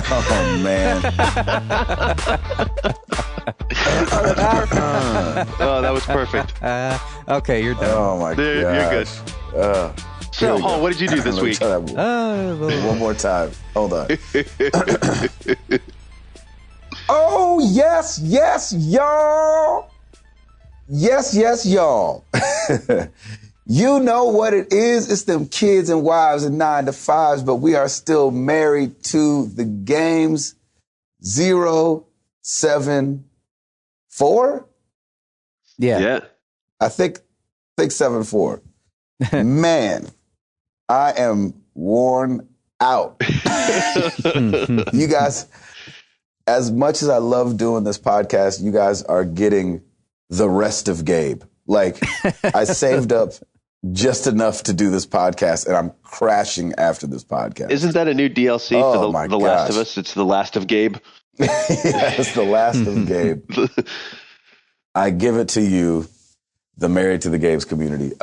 Oh, man. Oh, that was perfect. Okay, you're done. Oh, my God. You're good. So, Hall, what did you do this week? One more time. Hold on. Oh, yes, y'all. Yes, y'all. You know what it is. It's them kids and wives and 9 to 5s, but we are still married to the games. 074? Yeah. I think 74. Man, I am worn out. You guys, as much as I love doing this podcast, you guys are getting the rest of Gabe. Like, I saved up just enough to do this podcast, and I'm crashing after this podcast. Isn't that a new DLC for the Last of Us? It's The Last of Gabe. Yes, The Last of Gabe. I give it to you, the Married to the Gabes community.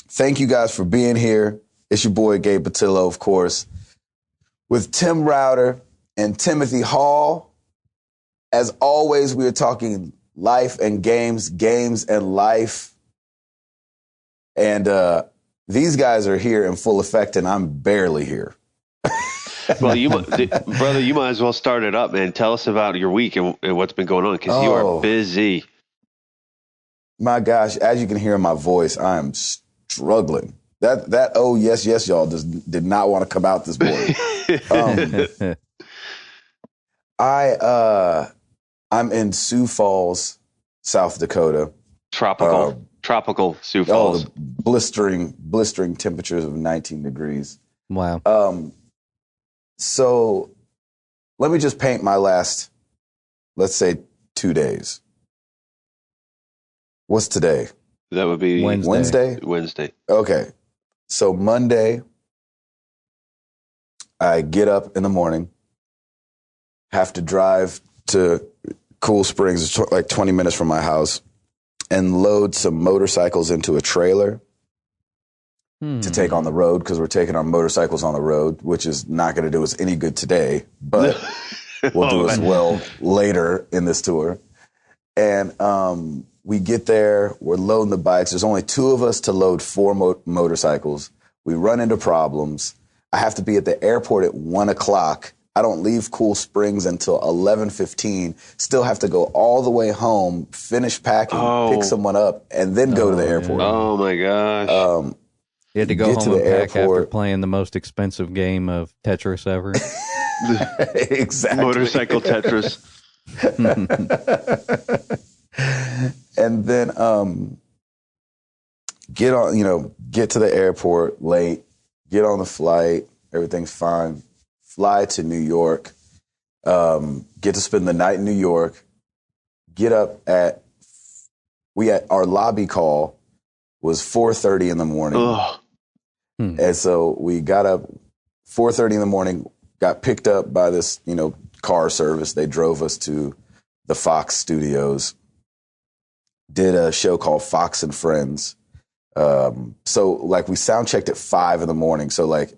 Thank you guys for being here. It's your boy, Gabe Patillo, of course, with Tim Router and Timothy Hall. As always, we are talking life and games and life. And these guys are here in full effect, and I'm barely here. Well, brother, you might as well start it up, man. Tell us about your week and what's been going on, because you are busy. My gosh, as you can hear in my voice, I am struggling. That oh, yes, y'all did not want to come out this morning. I'm in Sioux Falls, South Dakota. Tropical Sioux Falls. The blistering temperatures of 19 degrees. Wow. So let me just paint my last, let's say, 2 days. What's today? That would be Wednesday. Okay. So Monday, I get up in the morning, have to drive to Cool Springs, it's like 20 minutes from my house, and load some motorcycles into a trailer to take on the road, because we're taking our motorcycles on the road, which is not going to do us any good today, but will do us well later in this tour. And we get there, we're loading the bikes. There's only 2 of us to load 4 motorcycles. We run into problems. I have to be at the airport at 1 o'clock. I don't leave Cool Springs until 11:15. Still have to go all the way home, finish packing, pick someone up, and then go to the airport. Oh, my gosh. You had to go home and pack after playing the most expensive game of Tetris ever. Exactly. Motorcycle Tetris. And then get to the airport late, get on the flight, everything's fine. Fly to New York, get to spend the night in New York, get up our lobby call was 4:30 in the morning. And so we got up 4:30 in the morning, got picked up by this, car service. They drove us to the Fox studios, did a show called Fox and Friends. So like we sound checked at 5 in the morning. So like,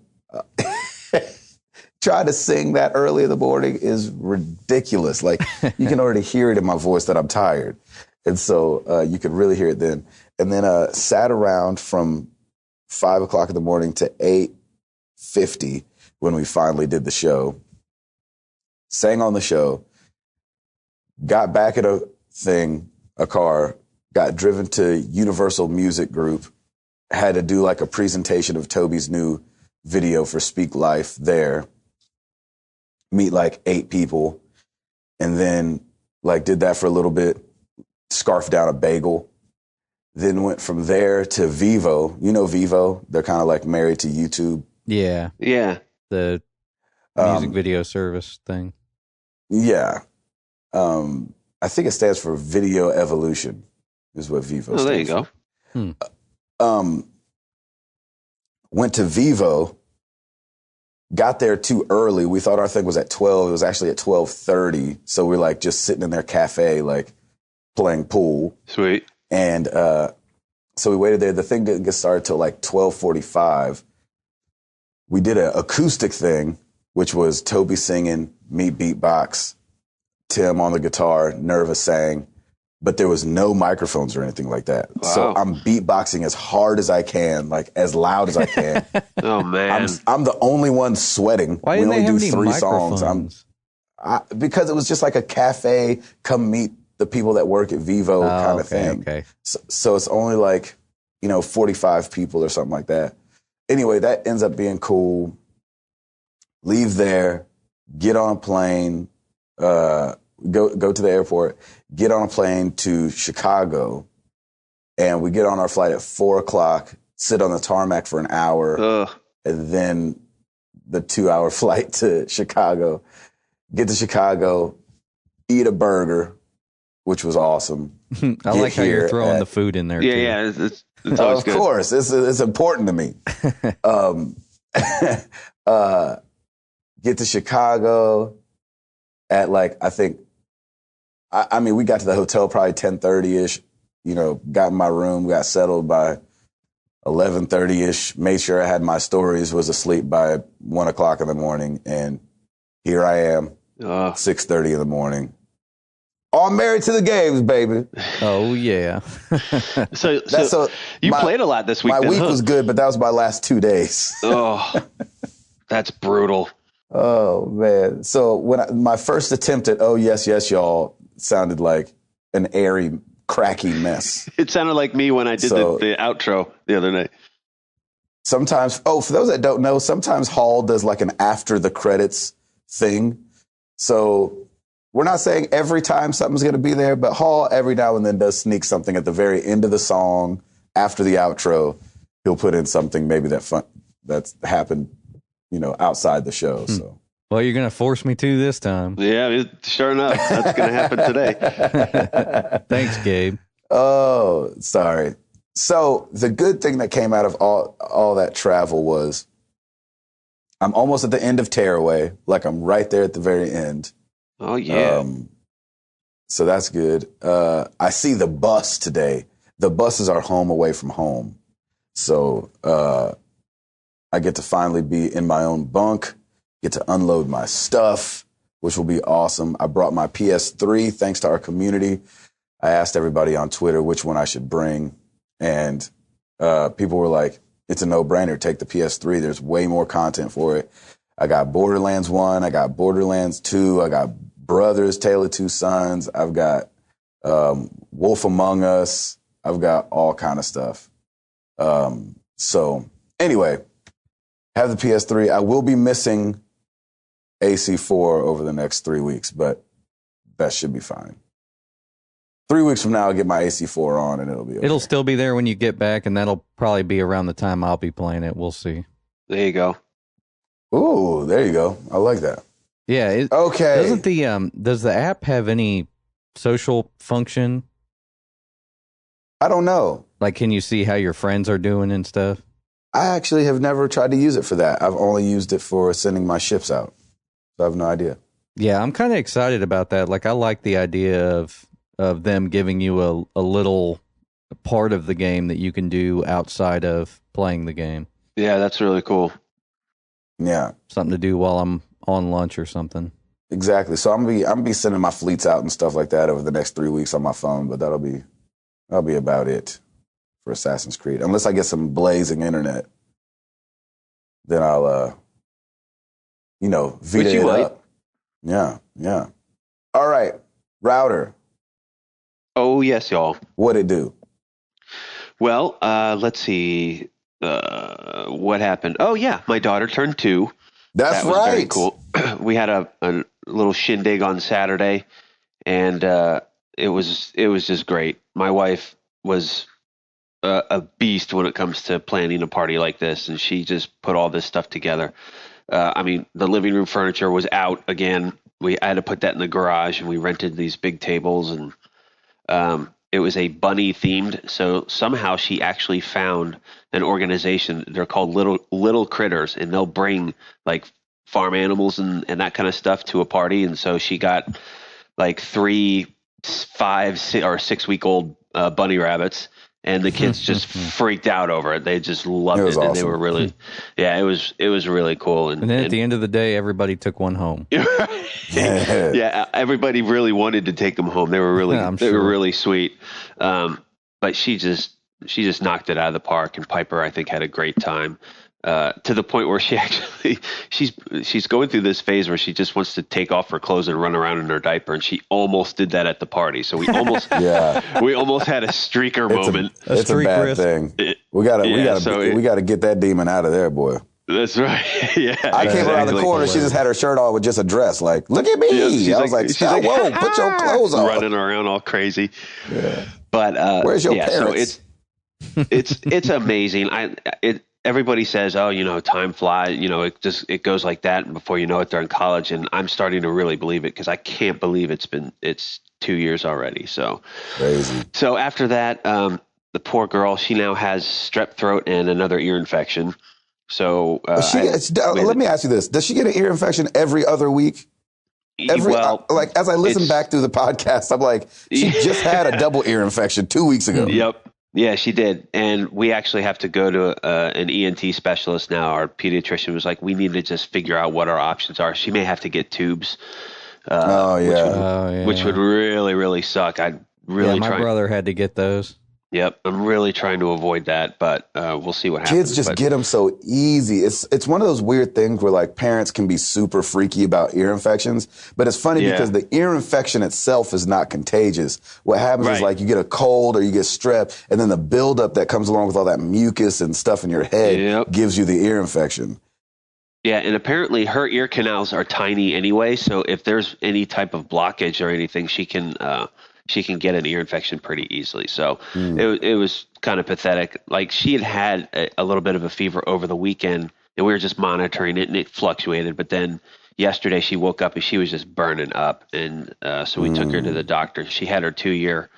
trying to sing that early in the morning is ridiculous. Like you can already hear it in my voice that I'm tired. And so you could really hear it then. And then sat around from 5 o'clock in the morning to 8:50 when we finally did the show. Sang on the show, got back at a car, got driven to Universal Music Group, had to do like a presentation of Toby's new video for Speak Life there. Meet like 8 people, and then like did that for a little bit, scarfed down a bagel, then went from there to Vivo. You know Vivo? They're kind of like married to YouTube. Yeah. The music video service thing. Yeah. I think it stands for Video Evolution is what Vivo stands for. There you go. Went to Vivo. Got there too early. We thought our thing was at 12. It was actually at 12:30. So we're like just sitting in their cafe, like playing pool. Sweet. And so we waited there. The thing didn't get started till like 12:45. We did an acoustic thing which was Toby singing, me beatbox, Tim on the guitar, Nerva sang, but there was no microphones or anything like that. Wow. So I'm beatboxing as hard as I can, like as loud as I can. Oh man, I'm the only one sweating. Why didn't they have any microphones? Because it was just like a cafe, come meet the people that work at Vivo kind of thing. Okay. So it's only like, 45 people or something like that. Anyway, that ends up being cool. Leave there, get on a plane, go to the airport, get on a plane to Chicago, and we get on our flight at 4:00, sit on the tarmac for an hour, and then the 2-hour flight to Chicago. Get to Chicago, eat a burger, which was awesome. I like how you're throwing the food in there. Yeah, too. yeah. It's always good. Of course, it's important to me. Get to Chicago at I think, we got to the hotel probably 10:30-ish. Got in my room, got settled by 11:30-ish. Made sure I had my stories. Was asleep by 1:00 in the morning, and here I am, 6:30 in the morning. All married to the games, baby. Oh yeah. So you played a lot this week. My week was good, but that was my last 2 days. Oh, that's brutal. Oh man. So when my first attempt at "Oh Yes, Yes, Y'all" sounded like an airy, cracky mess. It sounded like me when I did the outro the other night. Sometimes, for those that don't know, sometimes Hall does like an after the credits thing. So we're not saying every time something's going to be there, but Hall every now and then does sneak something at the very end of the song after the outro. He'll put in something maybe that's happened, outside the show. So, well, you're going to force me to this time. Yeah, sure enough, that's going to happen today. Thanks, Gabe. Oh, sorry. So the good thing that came out of all that travel was I'm almost at the end of Tearaway. Like I'm right there at the very end. Oh, yeah. So that's good. I see the bus today. The buses are home away from home. So I get to finally be in my own bunk, get to unload my stuff, which will be awesome. I brought my PS3 thanks to our community. I asked everybody on Twitter which one I should bring. And people were like, it's a no-brainer. Take the PS3. There's way more content for it. I got Borderlands 1. I got Borderlands 2. I got Brothers, Tale of Two Sons. I've got Wolf Among Us. I've got all kind of stuff. So anyway, have the PS3. I will be missing AC4 over the next 3 weeks, but that should be fine. 3 weeks from now, I'll get my AC4 on and it'll be okay. It'll still be there when you get back, and that'll probably be around the time I'll be playing it. We'll see. There you go. Ooh, there you go. I like that. Yeah. Okay. Does the app have any social function? I don't know. Like, can you see how your friends are doing and stuff? I actually have never tried to use it for that. I've only used it for sending my ships out. So I have no idea. Yeah, I'm kind of excited about that. Like, I like the idea of them giving you a little part of the game that you can do outside of playing the game. Yeah, that's really cool. Yeah. Something to do while I'm on lunch or something. Exactly. So I'm gonna be sending my fleets out and stuff like that over the next 3 weeks on my phone, but that'll be about it for Assassin's Creed. Unless I get some blazing internet, then I'll Vita it up. Yeah, yeah. All right, router. Oh yes, y'all. What'd it do? Well, let's see. What happened? Oh yeah, my daughter turned 2. That was very cool. We had a little shindig on Saturday, and it was just great. My wife was a beast when it comes to planning a party like this, and she just put all this stuff together. The living room furniture was out again. I had to put that in the garage, and we rented these big tables, and it was a bunny themed. So somehow she actually found an organization. They're called Little Critters, and they'll bring like farm animals and that kind of stuff to a party. And so she got like 3, 5, or 6 week old bunny rabbits, and the kids just freaked out over it. They just loved it, It was and they awesome. were really, it was really cool. And then at the end of the day, everybody took one home. Yeah, everybody really wanted to take them home. They were really, they were really sweet. But she just knocked it out of the park, and Piper, I think, had a great time. To the point where she's going through this phase where she just wants to take off her clothes and run around in her diaper, and she almost did that at the party. So we almost we almost had a streaker moment. It's a bad thing. We gotta get that demon out of there, boy. That's right. Yeah, I came around the corner. She just had her shirt on with just a dress. Like, look at me. Yeah, I was like, whoa, put your clothes on. Running around all crazy. Yeah. But where's your parents? So it's amazing. Everybody says, oh, time flies, it goes like that, and before you know it, they're in college, and I'm starting to really believe it, because I can't believe it's 2 years already. So crazy. So after that, the poor girl, she now has strep throat and another ear infection. So let me ask you this: does she get an ear infection every other week? As I listen back through the podcast, I'm like, she just had a double ear infection 2 weeks ago. Yep. Yeah, she did. And we actually have to go to an ENT specialist now. Our pediatrician was like, we need to just figure out what our options are. She may have to get tubes, which would really, really suck. I'd really my brother had to get those. Yep, I'm really trying to avoid that, but we'll see what happens. Kids just get them so easy. It's one of those weird things where like parents can be super freaky about ear infections, but it's funny because the ear infection itself is not contagious. What happens is like you get a cold or you get strep, and then the buildup that comes along with all that mucus and stuff in your head gives you the ear infection. Yeah, and apparently her ear canals are tiny anyway, so if there's any type of blockage or anything, she can get an ear infection pretty easily. So it was kind of pathetic. Like, she had a little bit of a fever over the weekend, and we were just monitoring it, and it fluctuated. But then yesterday she woke up and she was just burning up. And so we took her to the doctor. She had her 2-year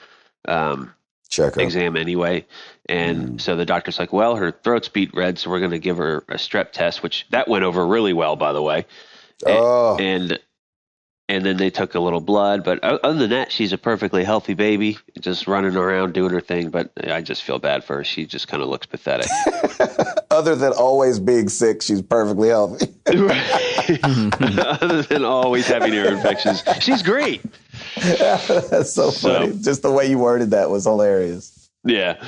exam anyway. And so the doctor's like, well, her throat's beat red, so we're going to give her a strep test, which that went over really well, by the way. And then they took a little blood. But other than that, she's a perfectly healthy baby, just running around doing her thing. But I just feel bad for her. She just kind of looks pathetic. Other than always being sick, she's perfectly healthy. Other than always having ear infections, she's great. That's so funny. Just the way you worded that was hilarious. Yeah.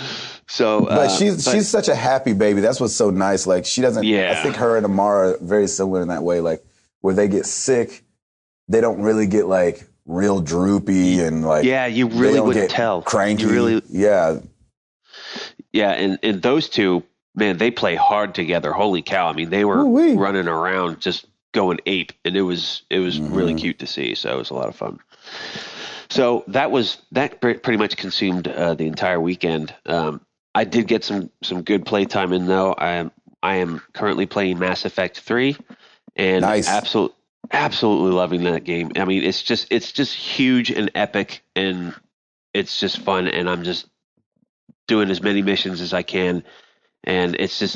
So, but she's such a happy baby. That's what's so nice. Like, she doesn't. I think her and Amara are very similar in that way. Like, where they get sick, they don't really get like real droopy and like. Yeah, you really wouldn't tell. Cranky. Yeah, and those two, man, they play hard together. Holy cow! I mean, they were running around just going ape, and it was really cute to see. So it was a lot of fun. So that pretty much consumed the entire weekend. I did get some good play time in though. I am currently playing Mass Effect 3, and absolutely loving that game. I mean, it's just huge and epic, and it's just fun, and I'm just doing as many missions as I can. And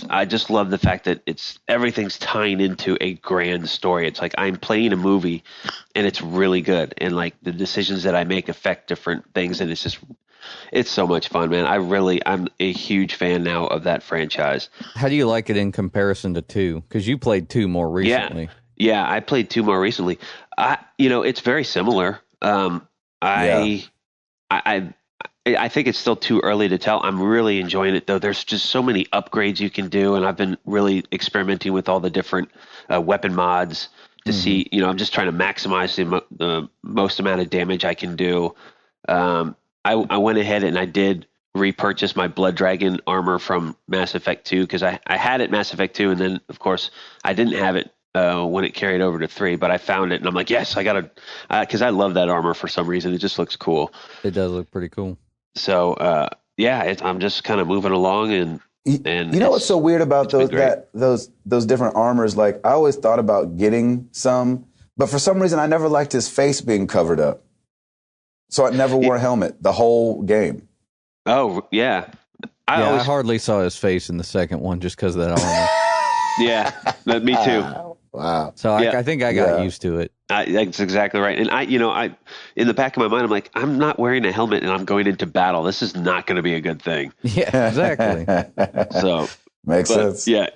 I just love the fact that everything's tying into a grand story. It's like I'm playing a movie, and it's really good. And like the decisions that I make affect different things, and it's so much fun, man. I'm a huge fan now of that franchise. How do you like it in comparison to 2? Because you played 2 more recently. Yeah, I played 2 more recently. It's very similar. I think it's still too early to tell. I'm really enjoying it, though. There's just so many upgrades you can do, and I've been really experimenting with all the different weapon mods to see. I'm just trying to maximize the most amount of damage I can do. I went ahead and I did repurchase my Blood Dragon armor from Mass Effect 2 because I had it Mass Effect 2, and then, of course, I didn't have it when it carried over to 3, but I found it, and I'm like, yes, I got to, because I love that armor for some reason. It just looks cool. It does look pretty cool. So, I'm just kind of moving along, and you know what's so weird about those different armors? Like, I always thought about getting some, but for some reason, I never liked his face being covered up. So I never wore a helmet the whole game. Oh, yeah. I hardly saw his face in the second one just because of that armor. Yeah, me too. Wow. So I think I got used to it. That's exactly right. And I in the back of my mind, I'm like, I'm not wearing a helmet and I'm going into battle. This is not going to be a good thing. Yeah, exactly. So Makes sense. yeah,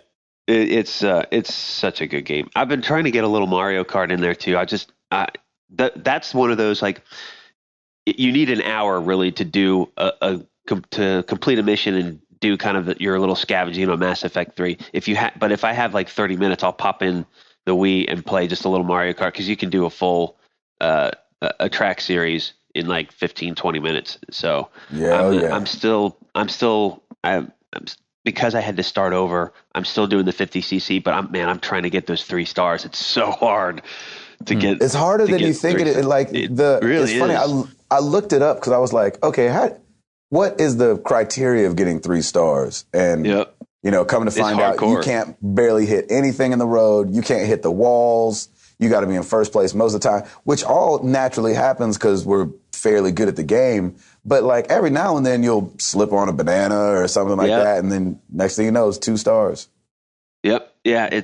it's such a good game. I've been trying to get a little Mario Kart in there too. That's one of those, like, you need an hour really to do to complete a mission and do kind of your little scavenging on Mass Effect 3. But if I have like 30 minutes, I'll pop in the Wii and play just a little Mario Kart, because you can do a full a track series in like 15, 20 minutes. So I'm still because I had to start over, I'm still doing the 50cc, but I'm trying to get those 3 stars. It's so hard to get. It's harder than you think it like it the really it's funny. is. I looked it up because I was like, okay, what is the criteria of getting 3 stars? And Yep. Coming to find out, hardcore. you can't barely hit anything in the road. You can't hit the walls. You got to be in first place most of the time, which all naturally happens because we're fairly good at the game. But like every now and then you'll slip on a banana or something like that. And then next thing you know, it's 2 stars. Yep. Yeah.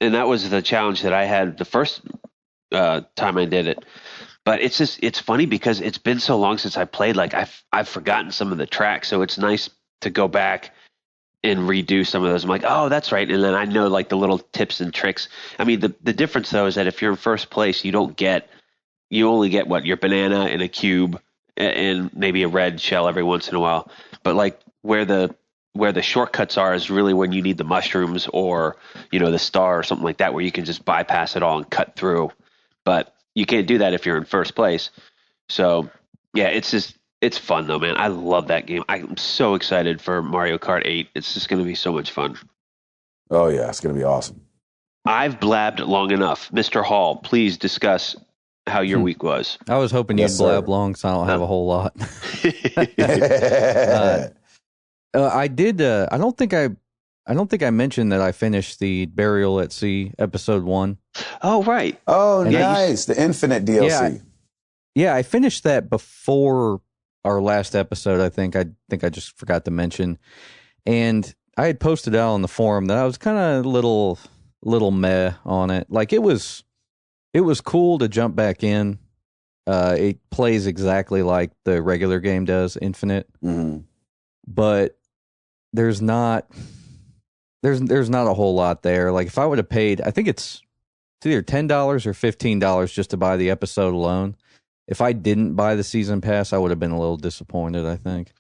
And that was the challenge that I had the first time I did it. But it's funny because it's been so long since I played. Like I've forgotten some of the tracks. So it's nice to go back and redo some of those. I'm like, oh, that's right. And then I know like the little tips and tricks. I mean, the difference though is that if you're in first place, you only get your banana and a cube and maybe a red shell every once in a while. But like where the shortcuts are is really when you need the mushrooms or, the star or something like that, where you can just bypass it all and cut through. But you can't do that if you're in first place. So yeah, it's fun though, man. I love that game. I'm so excited for Mario Kart 8. It's just going to be so much fun. Oh yeah, it's going to be awesome. I've blabbed long enough. Mr. Hall, please discuss how your week was. I was hoping you'd blab long, so I don't have a whole lot. I did. I don't think I mentioned that I finished the Burial at Sea episode 1. Oh right. Oh, and nice. The Infinite DLC. Yeah, I finished that before our last episode. I think I just forgot to mention, and I had posted out on the forum that I was kind of little meh on it. Like it was cool to jump back in. It plays exactly like the regular game does, Infinite, but there's not a whole lot there. Like if I would have paid, I think it's either $10 or $15 just to buy the episode alone. If I didn't buy the season pass, I would have been a little disappointed, I think.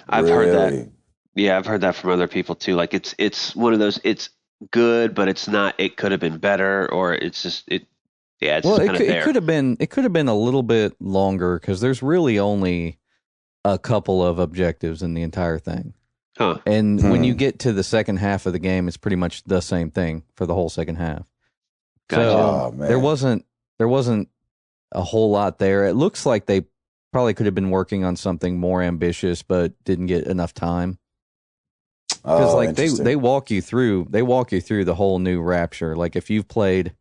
I've heard that. Yeah, I've heard that from other people too. Like it's one of those, it's good, but it's not, it could have been better, or it's just, it's just kind of there. It could have been a little bit longer, because there's really only a couple of objectives in the entire thing. Huh. And when you get to the second half of the game, it's pretty much the same thing for the whole second half. Gotcha. So there wasn't a whole lot there. It looks like they probably could have been working on something more ambitious, but didn't get enough time. Because they walk you through the whole new Rapture. Like if you've played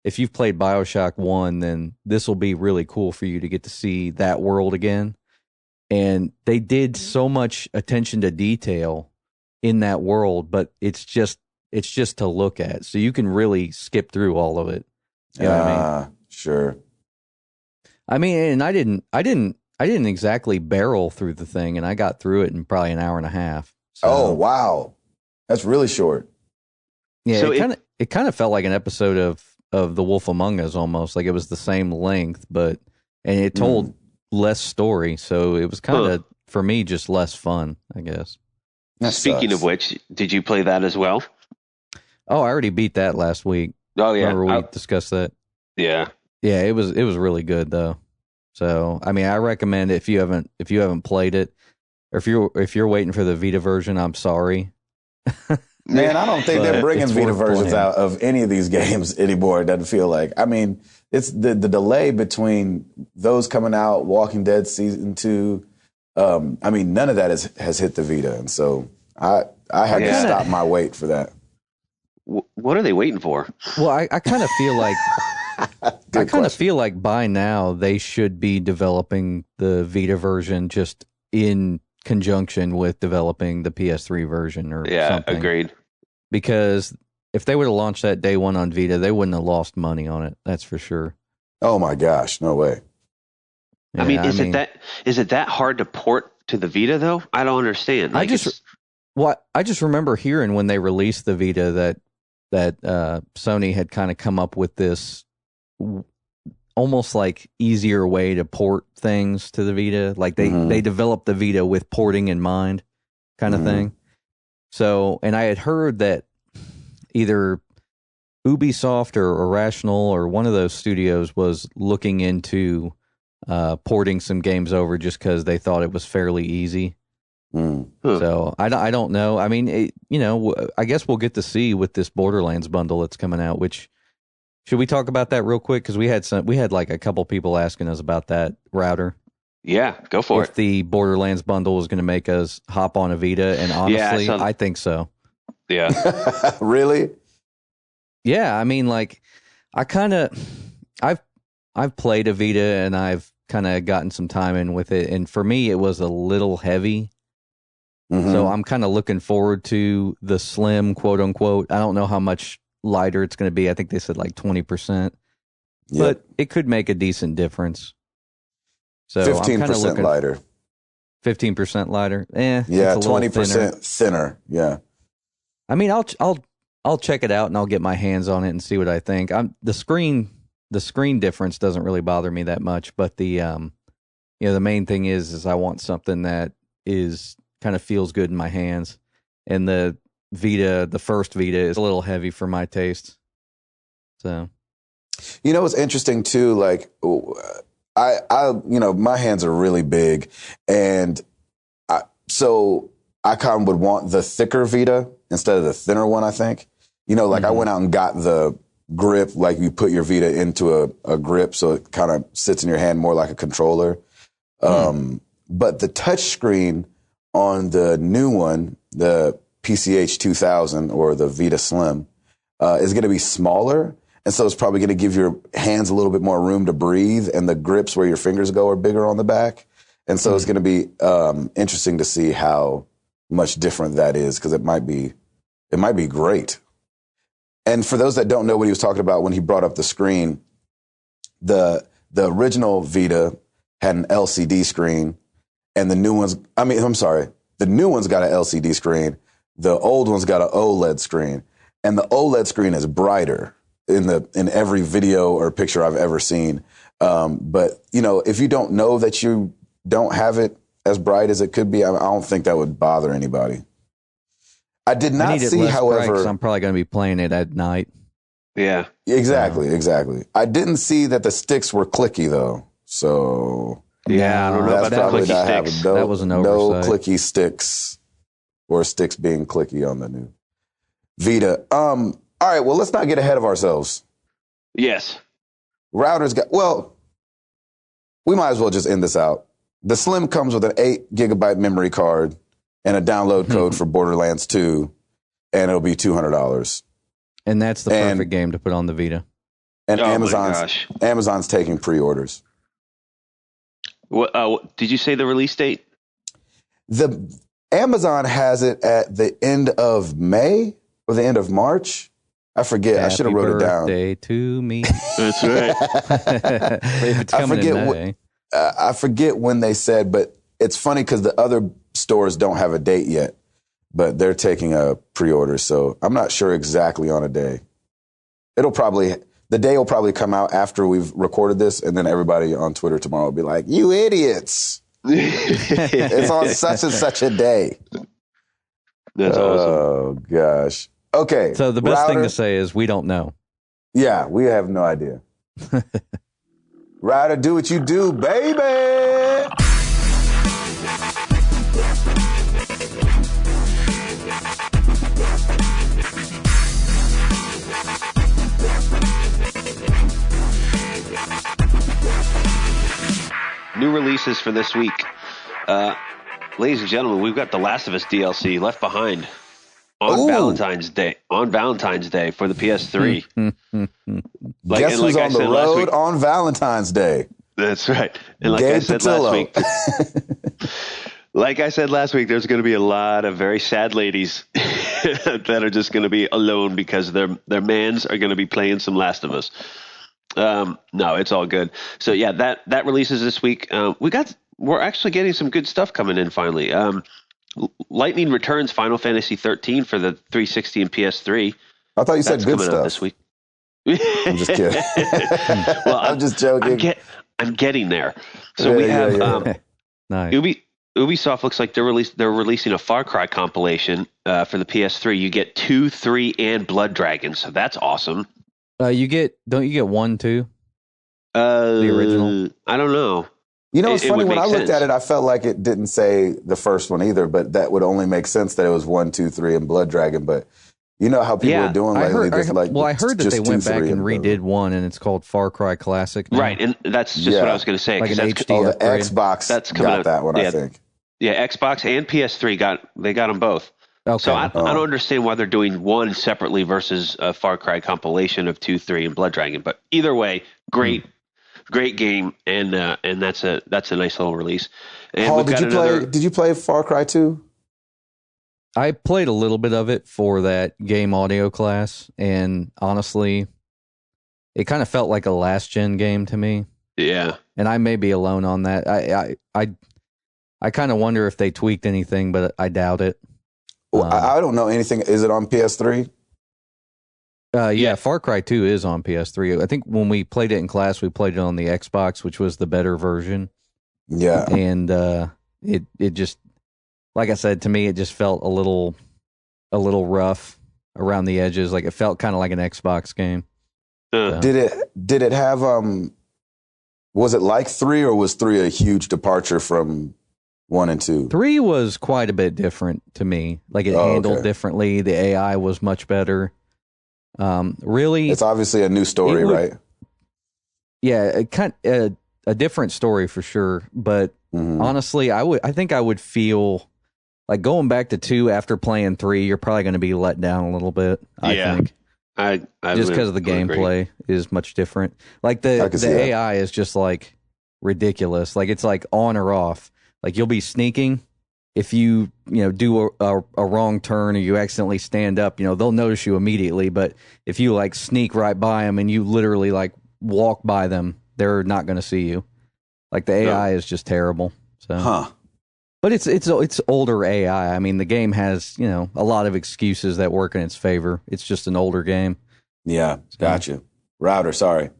BioShock 1, then this will be really cool for you to get to see that world again. And they did so much attention to detail in that world, but it's just to look at. So you can really skip through all of it. You know what I mean? Sure. I mean, and I didn't exactly barrel through the thing, and I got through it in probably an hour and a half. So, oh, wow. That's really short. Yeah, so it kind of felt like an episode of The Wolf Among Us almost. Like it was the same length, and it told less story, so it was kind of, for me, just less fun, I guess. Speaking of which, did you play that as well? Oh, I already beat that last week. Oh yeah, remember we discussed that? Yeah, it was really good though. So I mean, I recommend it if you haven't played it, or if you're waiting for the Vita version. I'm sorry. Man, I don't think they're bringing Vita versions out of any of these games anymore. It doesn't feel like. I mean, it's the delay between those coming out, Walking Dead Season 2. I mean, none of that has hit the Vita. And so I had to stop my wait for that. What are they waiting for? Well, I kind of feel like feel like by now they should be developing the Vita version just in conjunction with developing the PS3 version or something. Agreed. Because if they would have launched that day one on Vita, they wouldn't have lost money on it. That's for sure. Oh my gosh, no way. I mean, is it that hard to port to the Vita though? I don't understand. Like, I just remember hearing when they released the Vita that Sony had kind of come up with this almost like easier way to port things to the Vita. Like they developed the Vita with porting in mind, kind of thing. So, and I had heard that either Ubisoft or Irrational or one of those studios was looking into porting some games over just because they thought it was fairly easy. So I don't know. I mean, I guess we'll get to see with this Borderlands bundle that's coming out. Which, should we talk about that real quick? Because we had like a couple people asking us about that, Router. Yeah, go for it. If the Borderlands bundle was going to make us hop on a Vita, and honestly, I think so. Yeah. Really? Yeah, I mean, like, I've played a Vita and I've kind of gotten some time in with it, and for me, it was a little heavy. So I'm kind of looking forward to the Slim, quote unquote. I don't know how much lighter it's going to be. I think they said like 20%, but it could make a decent difference. So 15% lighter. 15% lighter. Yeah, 20% thinner. Yeah. I mean, I'll check it out and I'll get my hands on it and see what I think. The screen difference doesn't really bother me that much, but the main thing is I want something that is kind of feels good in my hands. And the first Vita is a little heavy for my taste. So, it's interesting too. Like, my hands are really big, and so I kind of would want the thicker Vita instead of the thinner one, I think. I went out and got the grip, like you put your Vita into a grip so it kind of sits in your hand more like a controller. But the touch screen on the new one, the PCH 2000 or the Vita Slim, is going to be smaller. And so it's probably going to give your hands a little bit more room to breathe, and the grips where your fingers go are bigger on the back. And so it's going to be interesting to see how much different that is, because it might be great. And for those that don't know what he was talking about when he brought up the screen, the original Vita had an LCD screen, and the new one's got an LCD screen. The old one's got an OLED screen, and the OLED screen is brighter in every video or picture I've ever seen. But if you don't know that you don't have it as bright as it could be, I don't think that would bother anybody. I did not see, however, I'm probably going to be playing it at night. Yeah, exactly. I didn't see that the sticks were clicky though. So yeah, I don't know about that clicky sticks. That was an oversight. No clicky sticks, or sticks being clicky on the new Vita. All right, well, let's not get ahead of ourselves. Yes. We might as well just end this out. The Slim comes with an 8 gigabyte memory card and a download code for Borderlands 2, and it'll be $200. And that's the perfect game to put on the Vita. And Amazon's taking pre-orders. What did you say the release date? The Amazon has it at the end of May or the end of March. I forget. I should have wrote it down. Happy birthday to me. That's right. I forget when they said, but it's funny because the other stores don't have a date yet, but they're taking a pre-order. So I'm not sure exactly on a day. The day will probably come out after we've recorded this, and then everybody on Twitter tomorrow will be like, "You idiots! It's on such and such a day." That's awesome. Oh gosh. Okay. So the best thing to say is we don't know. Yeah, we have no idea. Router, do what you do, baby. New releases for this week. Ladies and gentlemen, we've got The Last of Us DLC Left Behind on Valentine's Day for the PS3. Guess who's on the road on Valentine's Day? That's right. And like I said last week, there's going to be a lot of very sad ladies that are just going to be alone because their mans are going to be playing some Last of Us. No, it's all good. So yeah, that releases this week. We're actually getting some good stuff coming in finally. Lightning Returns Final Fantasy 13 for the 360 and PS3. I thought you said That's good coming out stuff. this week. I'm just kidding. Well, I'm just joking. I'm getting there. So we have Nice. Ubisoft looks like they're releasing a Far Cry compilation for the PS3. You get 2, 3, and Blood Dragon. So that's awesome. Don't you get 1 too? The original? I don't know. It's funny, when I looked sense. at it, I felt like it didn't say the first one either, but that would only make sense that it was 1, 2, 3, and Blood Dragon. But you know how people are doing lately. I heard that they went back and redid one, and it's called Far Cry Classic now. Right, and that's just what I was going to say. Like an HD the upgrade. Xbox that's coming got out, that one, I think. Yeah, Xbox and PS3 got them both. Okay. So I don't understand why they're doing one separately versus a Far Cry compilation of 2, 3, and Blood Dragon. But either way, great game, and that's a nice little release. And Paul, did you play Far Cry 2? I played a little bit of it for that game audio class, and honestly, it kind of felt like a last gen game to me. Yeah, and I may be alone on that. I kind of wonder if they tweaked anything, but I doubt it. Well, I don't know anything. Is it on PS3? Yeah, Far Cry 2 is on PS3. I think when we played it in class, we played it on the Xbox, which was the better version. Yeah, and it just, like I said, to me, it just felt a little rough around the edges. Like it felt kind of like an Xbox game. So. Did it have was it like 3, or was 3 a huge departure from 1 and 2? 3 was quite a bit different to me. Like it handled differently. The AI was much better. Really, it's obviously a new story, right? Yeah, a different story for sure. But honestly, I think I would feel like going back to 2 after playing 3. You're probably going to be let down a little bit. I think. I just because of the gameplay is much different. Like the AI is just like ridiculous. Like it's like on or off. Like you'll be sneaking. If you do a wrong turn or you accidentally stand up, they'll notice you immediately. But if you like sneak right by them and you literally like walk by them, they're not going to see you. Like the AI is just terrible. So, but it's older AI. I mean, the game has a lot of excuses that work in its favor. It's just an older game. Yeah, gotcha. Router, sorry.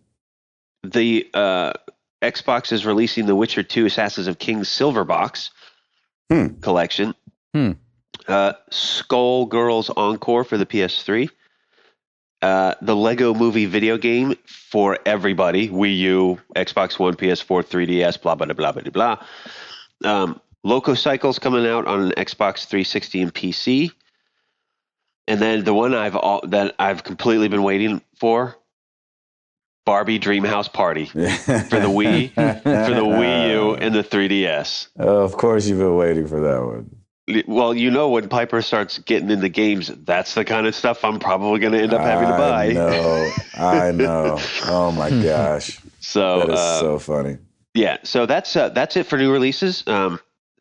The Xbox is releasing The Witcher 2: Assassins of King's Silver Box collection. Skull Girls Encore for the PS3. The Lego Movie video game for everybody: Wii U, Xbox One, PS4, 3DS, blah blah blah blah blah blah. Loco Cycles coming out on Xbox 360 and PC, and then the one that I've completely been waiting for, Barbie Dreamhouse Party for the Wii, for the Wii U, and the 3DS. Of course, you've been waiting for that one. Well, when Piper starts getting into games, that's the kind of stuff I'm probably going to end up having to buy. I know. Oh my gosh! So that is so funny. Yeah, so that's it for new releases.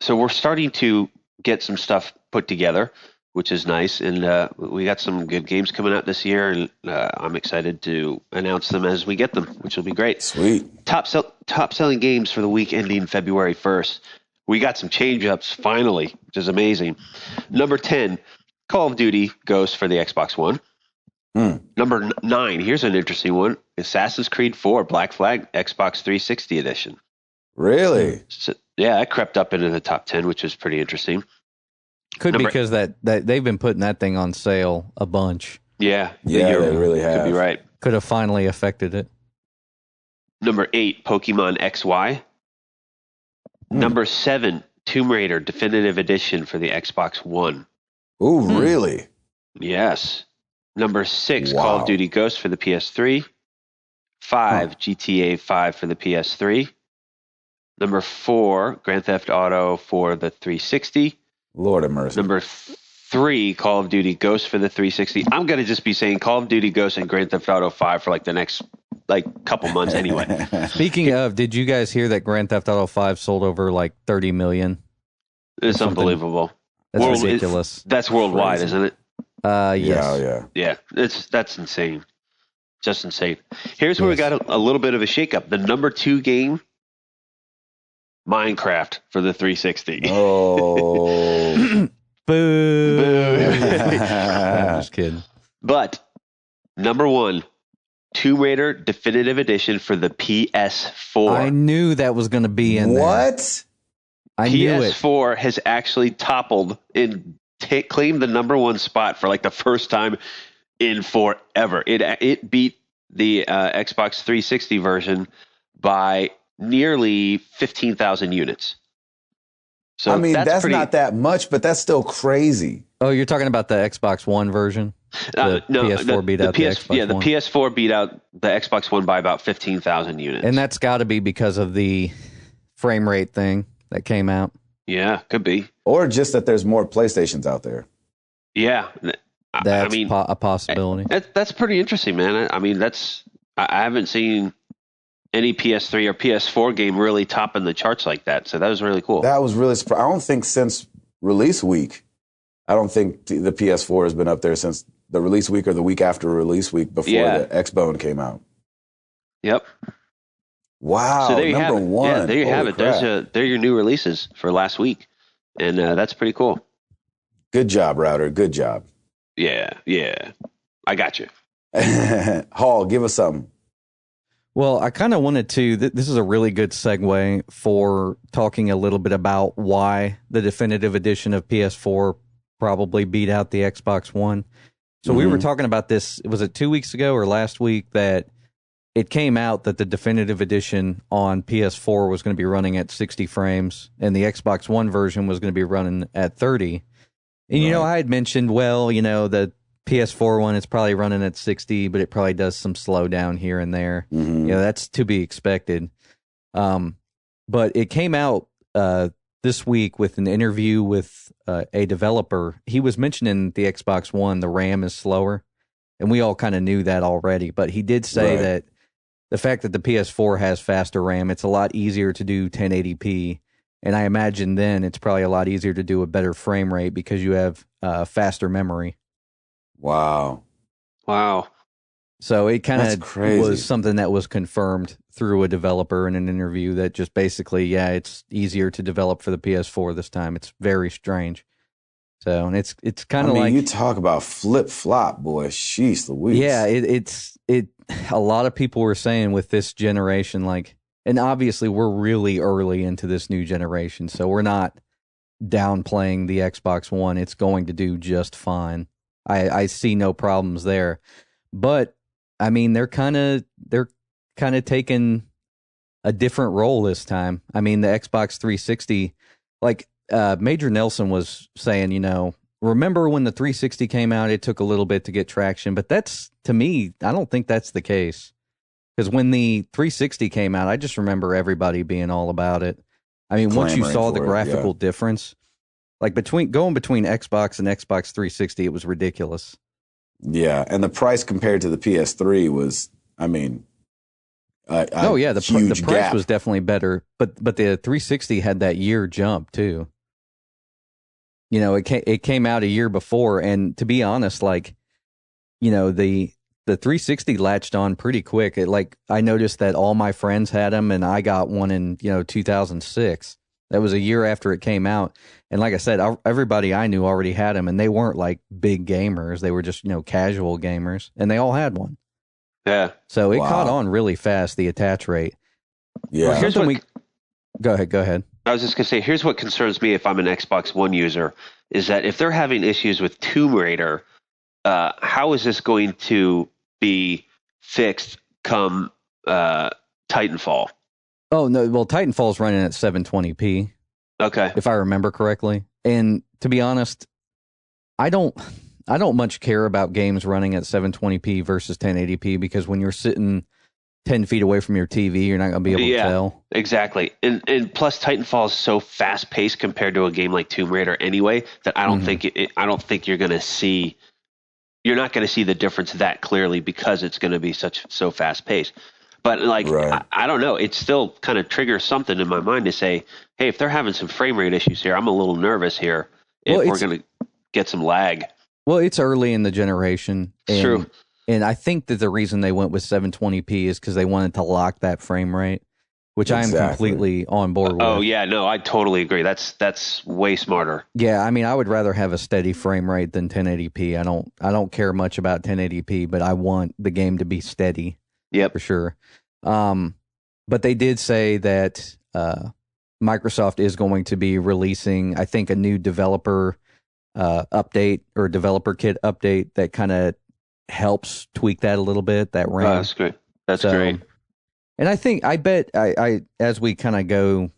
So we're starting to get some stuff put together, which is nice, and we got some good games coming out this year, and I'm excited to announce them as we get them, which will be great. Sweet. Top selling games for the week ending February 1st. We got some change-ups finally, which is amazing. Number 10, Call of Duty Ghosts for the Xbox One. Number 9, here's an interesting one, Assassin's Creed 4 Black Flag Xbox 360 edition. Really? So, yeah, that crept up into the top 10, which is pretty interesting. Could be because that they've been putting that thing on sale a bunch. Yeah, they really have. Could be right. Could have finally affected it. Number 8, Pokemon XY. Number 7, Tomb Raider Definitive Edition for the Xbox One. Ooh, really? Yes. Number 6, Call of Duty Ghosts for the PS3. 5, GTA 5 for the PS3. Number 4, Grand Theft Auto for the 360. Lord have mercy. Number 3, Call of Duty Ghosts for the 360. I'm going to just be saying Call of Duty Ghosts and Grand Theft Auto 5 for like the next couple months anyway. Speaking of, did you guys hear that Grand Theft Auto 5 sold over like 30 million? It's unbelievable. That's ridiculous. That's worldwide, isn't it? Yes. Yeah. Yeah, that's insane. Just insane. Here's where we got a little bit of a shakeup. The number 2 game, Minecraft for the 360. Oh. Boo. I'm just kidding. But number 1, Tomb Raider Definitive Edition for the PS4. I knew that was going to be in there. What? I knew it. PS4 has actually toppled and claimed the number 1 spot for like the first time in forever. It beat the Xbox 360 version by nearly 15,000 units. So I mean, that's not that much, but that's still crazy. Oh, you're talking about the Xbox One version? The PS4 beat out the Xbox One? Yeah, the PS4 beat out the Xbox One by about 15,000 units. And that's got to be because of the frame rate thing that came out. Yeah, could be. Or just that there's more PlayStations out there. Yeah. That's a possibility. That's pretty interesting, man. I mean, I haven't seen any PS3 or PS4 game really topping the charts like that. So that was really cool. That was really surprising. I don't think since release week, I don't think the PS4 has been up there since the release week or the week after release week before the Xbone came out. Yep. Wow. So there you number have it. 1. Yeah, there you have it. Crap. They're your new releases for last week. And that's pretty cool. Good job, Router. Good job. Yeah. I got you. Hall, give us something. Well, I kind of wanted to, this is a really good segue for talking a little bit about why the definitive edition of PS4 probably beat out the Xbox One. So we were talking about this, was it 2 weeks ago or last week that it came out that the definitive edition on PS4 was going to be running at 60 frames and the Xbox One version was going to be running at 30. And, I had mentioned, the PS4 one is probably running at 60, but it probably does some slowdown here and there. That's to be expected. But it came out this week with an interview with a developer. He was mentioning the Xbox One, the RAM is slower, and we all kind of knew that already. But he did say that the fact that the PS4 has faster RAM, it's a lot easier to do 1080p. And I imagine then it's probably a lot easier to do a better frame rate because you have faster memory. Wow. So it kind of was something that was confirmed through a developer in an interview that just basically, it's easier to develop for the PS4 this time. It's very strange. So, and it's kind of like, you talk about flip flop, boy. Sheesh Louise. Yeah, it's a lot of people were saying with this generation, like, and obviously we're really early into this new generation, so we're not downplaying the Xbox One. It's going to do just fine. I see no problems there. But I mean, they're kind of taking a different role this time. I mean, the Xbox 360, like Major Nelson was saying, remember when the 360 came out, it took a little bit to get traction, but that's, to me, I don't think that's the case. Because when the 360 came out, I just remember everybody being all about it. I mean, once you saw the graphical difference, like going between Xbox and Xbox 360, it was ridiculous. Yeah, and the price compared to the PS3 was, I mean, the price gap. was definitely better, but the 360 had that year jump too. It came out a year before, and to be honest, like, the 360 latched on pretty quick. I noticed that all my friends had them, and I got one in 2006. That was a year after it came out. And like I said, everybody I knew already had them, and they weren't like big gamers. They were just, casual gamers, and they all had one. Yeah. So it caught on really fast, the attach rate. Yeah. Well, Go ahead. I was just going to say, here's what concerns me if I'm an Xbox One user, is that if they're having issues with Tomb Raider, how is this going to be fixed come Titanfall? Oh, no. Well, Titanfall's running at 720p. Okay. If I remember correctly. And to be honest, I don't much care about games running at 720p versus 1080p because when you're sitting 10 feet away from your TV, you're not going to be able to tell. Exactly. And plus Titanfall is so fast paced compared to a game like Tomb Raider anyway that I don't think you're going to see the difference that clearly because it's going to be so fast paced. But I don't know. It still kind of triggers something in my mind to say, hey, if they're having some frame rate issues here, I'm a little nervous here if we're going to get some lag. Well, it's early in the generation. True. And I think that the reason they went with 720p is because they wanted to lock that frame rate, which I am completely on board with. Oh, yeah, no, I totally agree. That's way smarter. Yeah, I mean, I would rather have a steady frame rate than 1080p. I don't care much about 1080p, but I want the game to be steady. Yep. For sure. But they did say that Microsoft is going to be releasing, I think, a new developer update or developer kit update that kind of helps tweak that a little bit, that RAM. That's great. That's great. And I bet as we kind of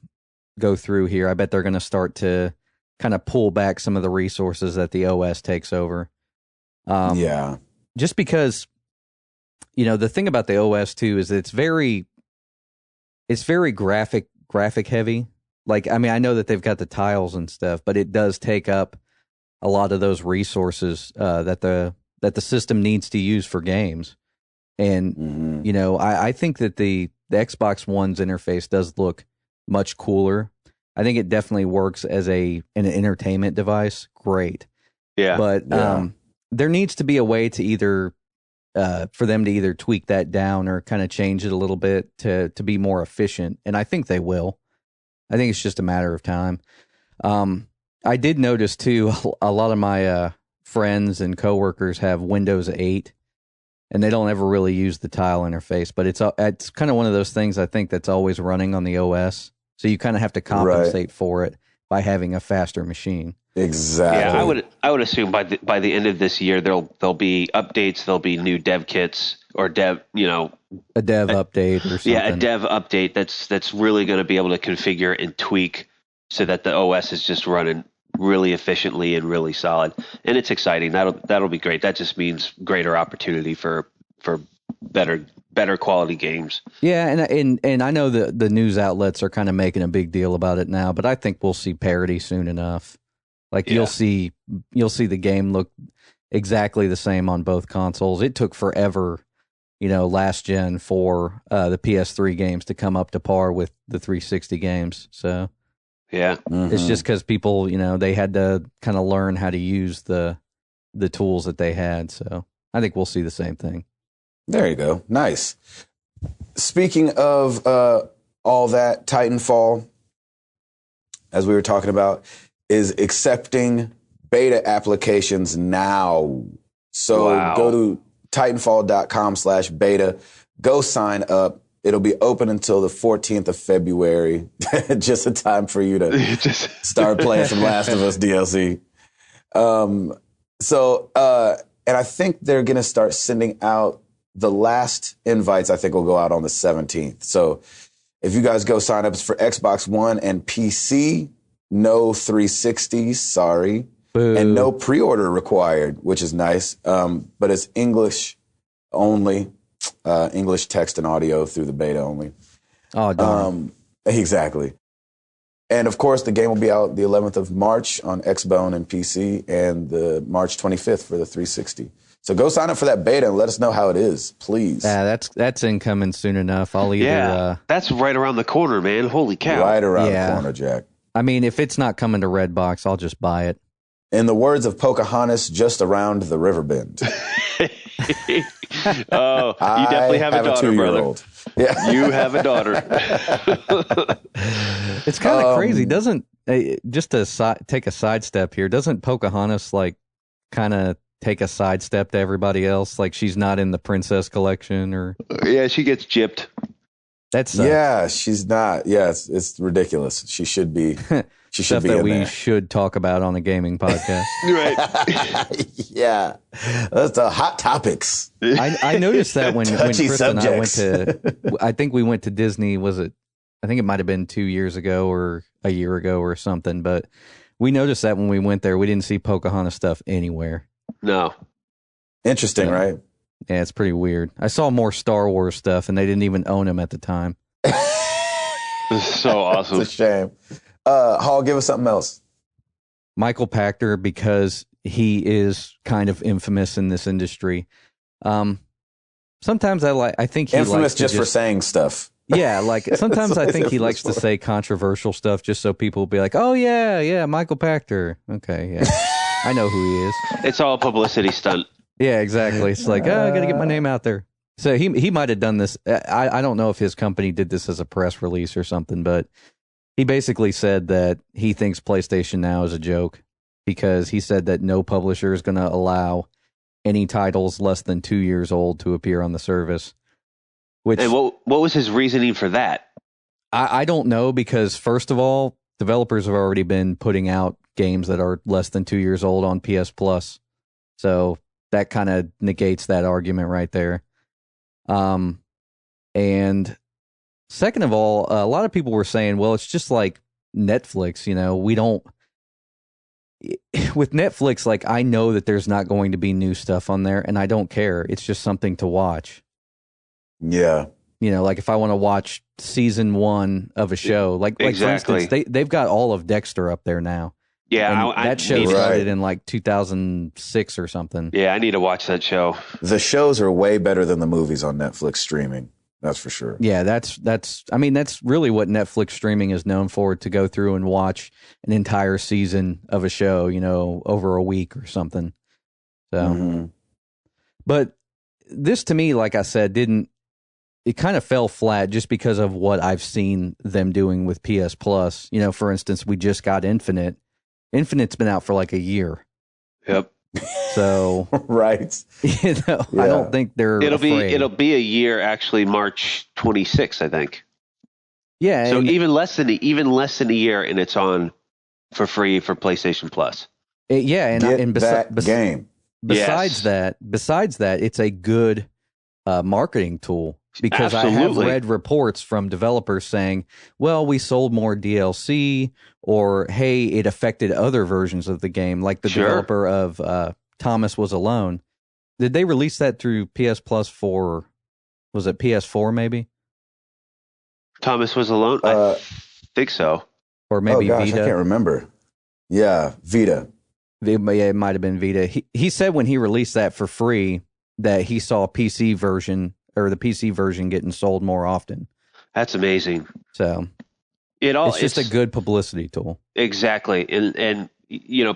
go through here, I bet they're going to start to kind of pull back some of the resources that the OS takes over. Yeah. Just because, the thing about the OS too is it's very graphic heavy. Like, I mean, I know that they've got the tiles and stuff, but it does take up a lot of those resources that the system needs to use for games. And, I think that the Xbox One's interface does look much cooler. I think it definitely works as an entertainment device. Great. Yeah. But there needs to be a way to either, for them to either tweak that down or kind of change it a little bit to be more efficient. And I think they will. I think it's just a matter of time. I did notice too, a lot of my friends and coworkers have Windows 8, and they don't ever really use the tile interface. But it's kind of one of those things I think that's always running on the OS, so you kind of have to compensate for it by having a faster machine. Exactly. Yeah, I would assume by the end of this year there'll be updates, there'll be new dev kits or a dev update or something. Yeah, a dev update that's really going to be able to configure and tweak so that the OS is just running really efficiently and really solid. And it's exciting. That'll be great. That just means greater opportunity for better quality games. Yeah, and I know the news outlets are kind of making a big deal about it now, but I think we'll see parity soon enough. Like you'll see the game look exactly the same on both consoles. It took forever, last gen for the PS3 games to come up to par with the 360 games. So yeah, it's just because people, they had to kind of learn how to use the tools that they had. So I think we'll see the same thing. There you go. Nice. Speaking of all that, Titanfall, as we were talking about, is accepting beta applications now. So go to titanfall.com/beta. Go sign up. It'll be open until the 14th of February. Just a time for you to start playing some Last of Us DLC. And I think they're going to start sending out the last invites. I think will go out on the 17th. So if you guys go sign up, it's for Xbox One and PC. No 360s, sorry. Boo. And no pre-order required, which is nice. But it's English only, English text and audio through the beta only. Oh, darn. Exactly. And of course, the game will be out the 11th of March on Xbone and PC, and the March 25th for the 360. So go sign up for that beta and let us know how it is, please. Yeah, that's incoming soon enough. I'll either. Yeah, that's right around the corner, man. Holy cow! Right around the corner, Jack. I mean, if it's not coming to Redbox, I'll just buy it. In the words of Pocahontas, just around the river bend. Oh, you definitely have a daughter, brother. Yeah. You have a daughter. It's kind of crazy, doesn't? Just to take a sidestep here, doesn't Pocahontas kind of take a sidestep to everybody else? Like she's not in the princess collection, or yeah, she gets gypped. Yeah, she's not. Yeah, it's ridiculous. She should be. She should Stuff be that in we there. should talk about on a gaming podcast. Right. Yeah, that's the hot topics. I noticed that when Chris subjects. and I went to, I think we went to Disney. I think it might have been 2 years ago or a year ago or something. But we noticed that when we went there, we didn't see Pocahontas stuff anywhere. No. Interesting, right? Yeah, it's pretty weird. I saw more Star Wars stuff, and they didn't even own them at the time. This is so awesome. It's a shame. Hall, give us something else. Michael Pachter, because he is kind of infamous in this industry. Sometimes I think he infamous likes just for saying stuff. Yeah, like sometimes I think he likes to say controversial stuff just so people will be like, "Oh yeah, Michael Pachter." Okay, yeah, I know who he is. It's all a publicity stunt. Yeah, exactly. It's like, I got to get my name out there. So he might have done this. I don't know if his company did this as a press release or something, but he basically said that he thinks PlayStation Now is a joke because he said that no publisher is going to allow any titles less than 2 years old to appear on the service. Which, and what was his reasoning for that? I don't know, because first of all, developers have already been putting out games that are less than 2 years old on PS Plus. So that kind of negates that argument right there. And second of all, a lot of people were saying, well, it's just like Netflix, we don't, with Netflix, like, I know that there's not going to be new stuff on there, and I don't care. It's just something to watch. Yeah. Like if I want to watch season 1 of a show, like Exactly. for instance, they've got all of Dexter up there now. Yeah, and that show started in like 2006 or something. Yeah, I need to watch that show. The shows are way better than the movies on Netflix streaming. That's for sure. Yeah, that's really what Netflix streaming is known for, to go through and watch an entire season of a show, over a week or something. So, But this to me, like I said, it kind of fell flat just because of what I've seen them doing with PS Plus. For instance, we just got Infinite. Infinite's been out for like a year. Yep. So right. I don't think they're afraid. It'll be a year, actually, March 26th, I think. Yeah. So even less than a year, and it's on for free for PlayStation Plus. Game. Besides that, it's a good marketing tool. Because Absolutely. I have read reports from developers saying, well, we sold more DLC, or, hey, it affected other versions of the game, like the developer of Thomas Was Alone. Did they release that through PS Plus for, was it PS4 maybe? Thomas Was Alone? I think so. Or maybe Vita? I can't remember. Yeah, Vita. It might have been Vita. He said when he released that for free that he saw PC version, or the PC version, getting sold more often. That's amazing. So it's just a good publicity tool. Exactly. And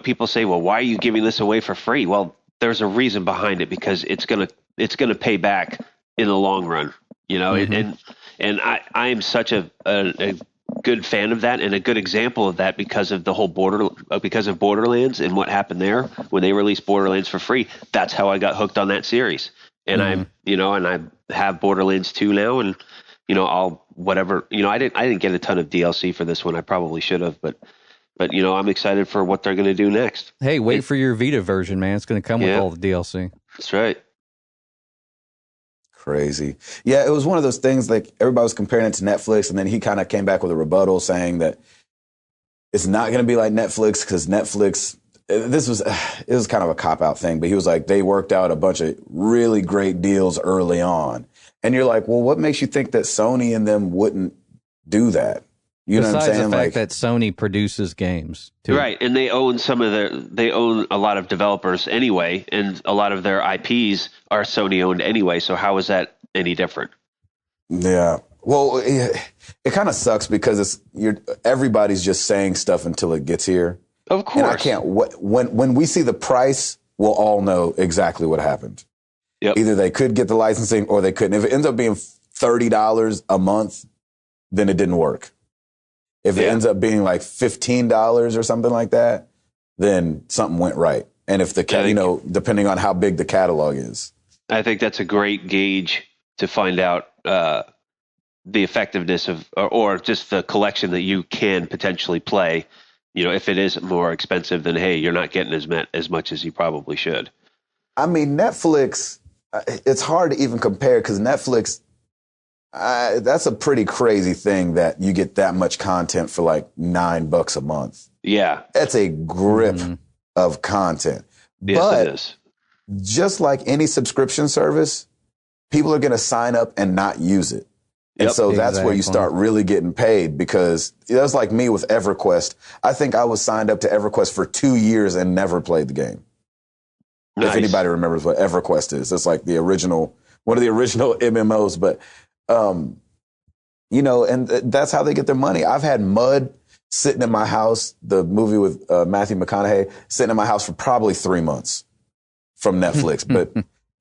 people say, well, why are you giving this away for free? Well, there's a reason behind it, because it's going to pay back in the long run, and I am such a good fan of that, and a good example of that because of the whole because of Borderlands and what happened there when they released Borderlands for free. That's how I got hooked on that series. And I have Borderlands 2 now, and I'll whatever. I didn't get a ton of DLC for this one. I probably should have, but I'm excited for what they're going to do next. Hey, wait for your Vita version, man. It's going to come with all the DLC. That's right. Crazy. Yeah, it was one of those things, like, everybody was comparing it to Netflix, and then he kind of came back with a rebuttal saying that it's not going to be like Netflix, because Netflix, it was kind of a cop-out thing, but he was like, they worked out a bunch of really great deals early on. And you're like, well, what makes you think that Sony and them wouldn't do that? You know what I'm saying? Besides the fact that Sony produces games, too. Right, and they own a lot of developers anyway, and a lot of their IPs are Sony owned anyway. So how is that any different? Yeah. Well, it kind of sucks because everybody's just saying stuff until it gets here. Of course. And I can't. When we see the price, we'll all know exactly what happened. Yep. Either they could get the licensing or they couldn't. If it ends up being $30 a month, then it didn't work. If it ends up being like $15 or something like that, then something went right. And if depending on how big the catalog is, I think that's a great gauge to find out the effectiveness of, or just the collection that you can potentially play. If it is more expensive, then hey, you're not getting as much as you probably should. I mean, Netflix, it's hard to even compare, because Netflix, that's a pretty crazy thing that you get that much content for like $9 a month. Yeah. That's a grip of content. Yes, but it is. Just like any subscription service, people are going to sign up and not use it. And so that's where you start really getting paid, because that's like me with EverQuest. I think I was signed up to EverQuest for 2 years and never played the game. Nice. If anybody remembers what EverQuest is, it's like one of the original MMOs. But, and that's how they get their money. I've had Mud sitting in my house, the movie with Matthew McConaughey, sitting in my house for probably 3 months from Netflix, but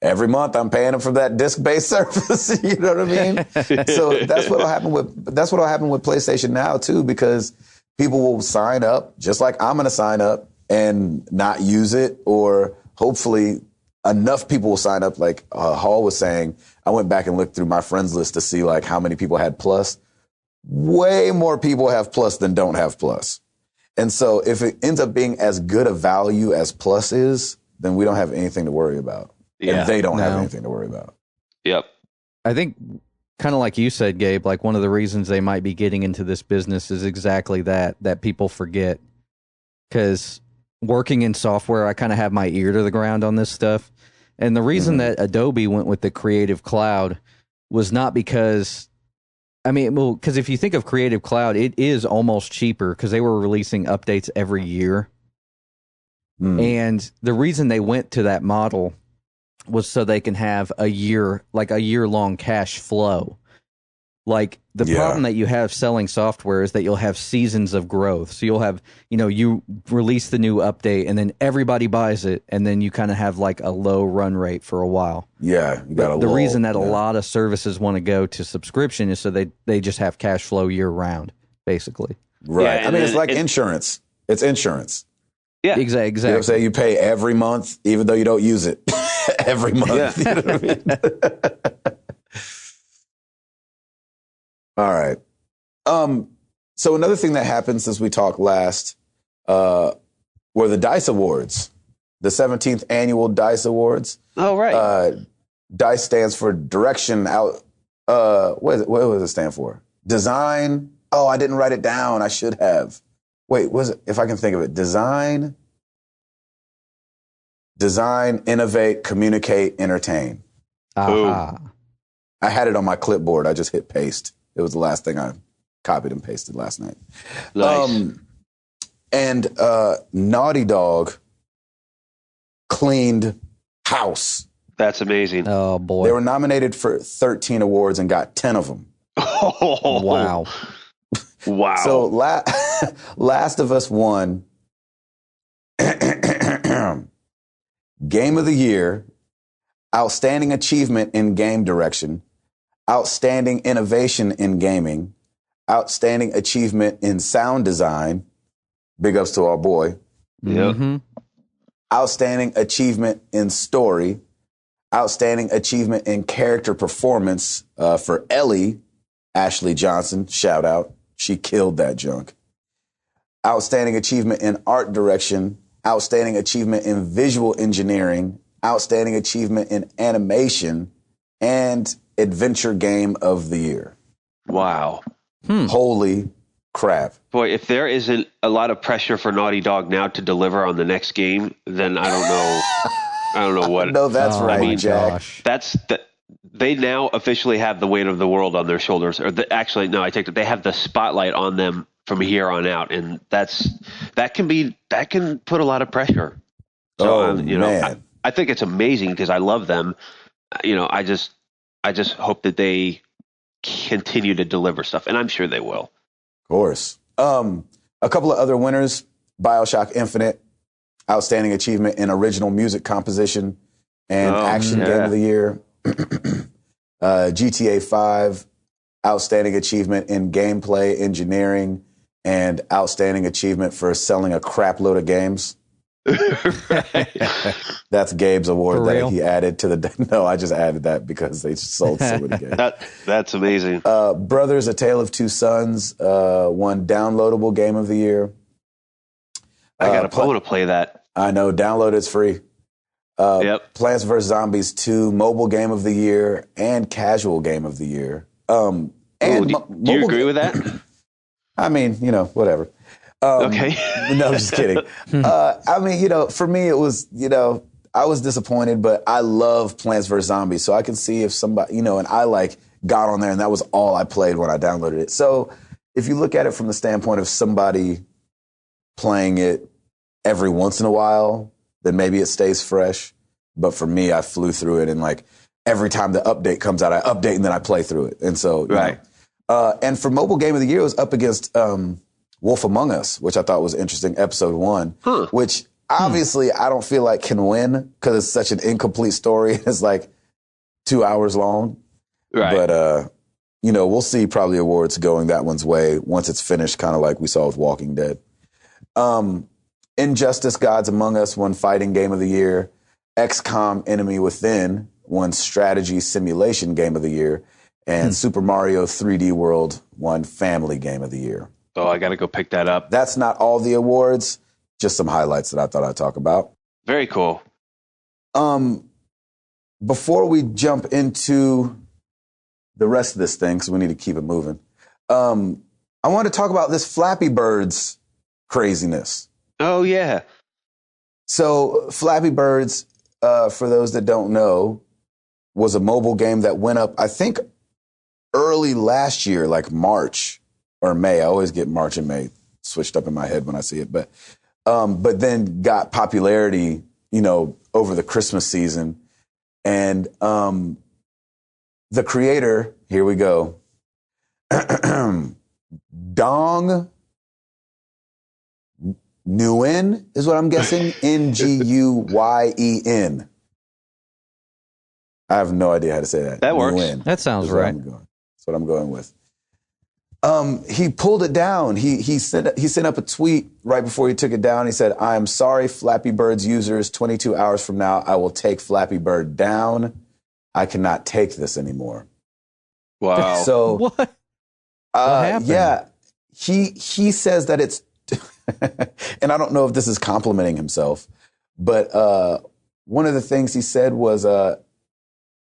every month I'm paying them for that disc-based service. You know what I mean? So that's what'll happen with PlayStation Now too, because people will sign up just like I'm going to sign up and not use it, or hopefully enough people will sign up. Like Hall was saying, I went back and looked through my friends list to see like how many people had Plus. Way more people have Plus than don't have Plus. And so if it ends up being as good a value as Plus is, then we don't have anything to worry about. Yeah. And they don't have anything to worry about. Yep. I think kind of like you said, Gabe, like one of the reasons they might be getting into this business is exactly that people forget. Because working in software, I kind of have my ear to the ground on this stuff. And the reason that Adobe went with the Creative Cloud was not because, because if you think of Creative Cloud, it is almost cheaper because they were releasing updates every year. And the reason they went to that model was so they can have a year-long cash flow. Like the problem that you have selling software is that you'll have seasons of growth. So you'll have, you release the new update and then everybody buys it. And then you kind of have like a low run rate for a while. Yeah. The reason that a lot of services want to go to subscription is so they just have cash flow year round, basically. Right. Yeah, it's like insurance. It's insurance. Yeah. Exactly. You know what I'm saying? You pay every month, even though you don't use it. Every month. Yeah. You know what I mean? All right. So another thing that happened since we talked last were the DICE Awards, the 17th annual DICE Awards. Oh, right. DICE stands for Direction Out. What does it stand for? Design. Oh, I didn't write it down. I should have. Wait, was it? If I can think of it, design, innovate, communicate, entertain. Uh-huh. I had it on my clipboard. I just hit paste. It was the last thing I copied and pasted last night. Nice. And Naughty Dog cleaned house. That's amazing. Oh, boy. They were nominated for 13 awards and got 10 of them. Oh, wow. Wow. So Last of Us won Game of the Year, Outstanding Achievement in Game Direction, Outstanding Innovation in Gaming, Outstanding Achievement in Sound Design, big ups to our boy. Yep. Mm-hmm. Outstanding Achievement in Story, Outstanding Achievement in Character Performance for Ellie, Ashley Johnson, shout out. She killed that junk. Outstanding Achievement in Art Direction, Outstanding Achievement in Visual Engineering, Outstanding Achievement in Animation, and Adventure Game of the Year. Wow. Holy crap. Boy, if there isn't a lot of pressure for Naughty Dog now to deliver on the next game, then I don't know. I don't know what. No, that's right, Jack. Gosh. They now officially have the weight of the world on their shoulders. Actually, no, I take it. They have the spotlight on them from here on out, and that can put a lot of pressure. So, man. I think it's amazing because I love them. I just hope that they continue to deliver stuff, and I'm sure they will. Of course. A couple of other winners: BioShock Infinite, Outstanding Achievement in Original Music Composition and Action Game of the Year. GTA 5, Outstanding Achievement in Gameplay Engineering, and Outstanding Achievement for selling a crap load of games. That's Gabe's award that he added to the. No, I just added that because they sold so many games. That's amazing. Brothers: A Tale of Two Sons won Downloadable Game of the Year. I want to play that. I know. Download it's free. Yep. Plants vs. Zombies 2, Mobile Game of the Year, and Casual Game of the Year. Do you agree with that? I mean, whatever. Okay. No, just kidding. For me, it was, I was disappointed, but I love Plants vs. Zombies. So I can see if somebody, and I got on there and that was all I played when I downloaded it. So if you look at it from the standpoint of somebody playing it every once in a while, then maybe it stays fresh. But for me, I flew through it, and every time the update comes out, I update and then I play through it. And so, right. And for Mobile Game of the Year, it was up against Wolf Among Us, which I thought was interesting, episode 1, which obviously I don't feel like can win because it's such an incomplete story. It's like 2 hours long. Right. But, we'll see probably awards going that one's way once it's finished, kind of like we saw with Walking Dead. Injustice Gods Among Us won Fighting Game of the Year. XCOM Enemy Within won Strategy Simulation Game of the Year. And Super Mario 3D World won Family Game of the Year. Oh, I got to go pick that up. That's not all the awards, just some highlights that I thought I'd talk about. Very cool. Before we jump into the rest of this thing, because we need to keep it moving, I want to talk about this Flappy Birds craziness. Oh, yeah. So Flappy Birds, for those that don't know, was a mobile game that went up, I think, early last year, like March or May. I always get March and May switched up in my head when I see it. But then got popularity, over the Christmas season. And the creator, here we go, Dong Nguyen is what I'm guessing. Nguyen. I have no idea how to say that. That works. Nguyen. That sounds right. That's what I'm going with. He pulled it down. He sent up a tweet right before he took it down. He said, "I am sorry, Flappy Bird's users. 22 hours from now, I will take Flappy Bird down. I cannot take this anymore." Wow. So What happened? Yeah, he says that it's, and I don't know if this is complimenting himself, but one of the things he said was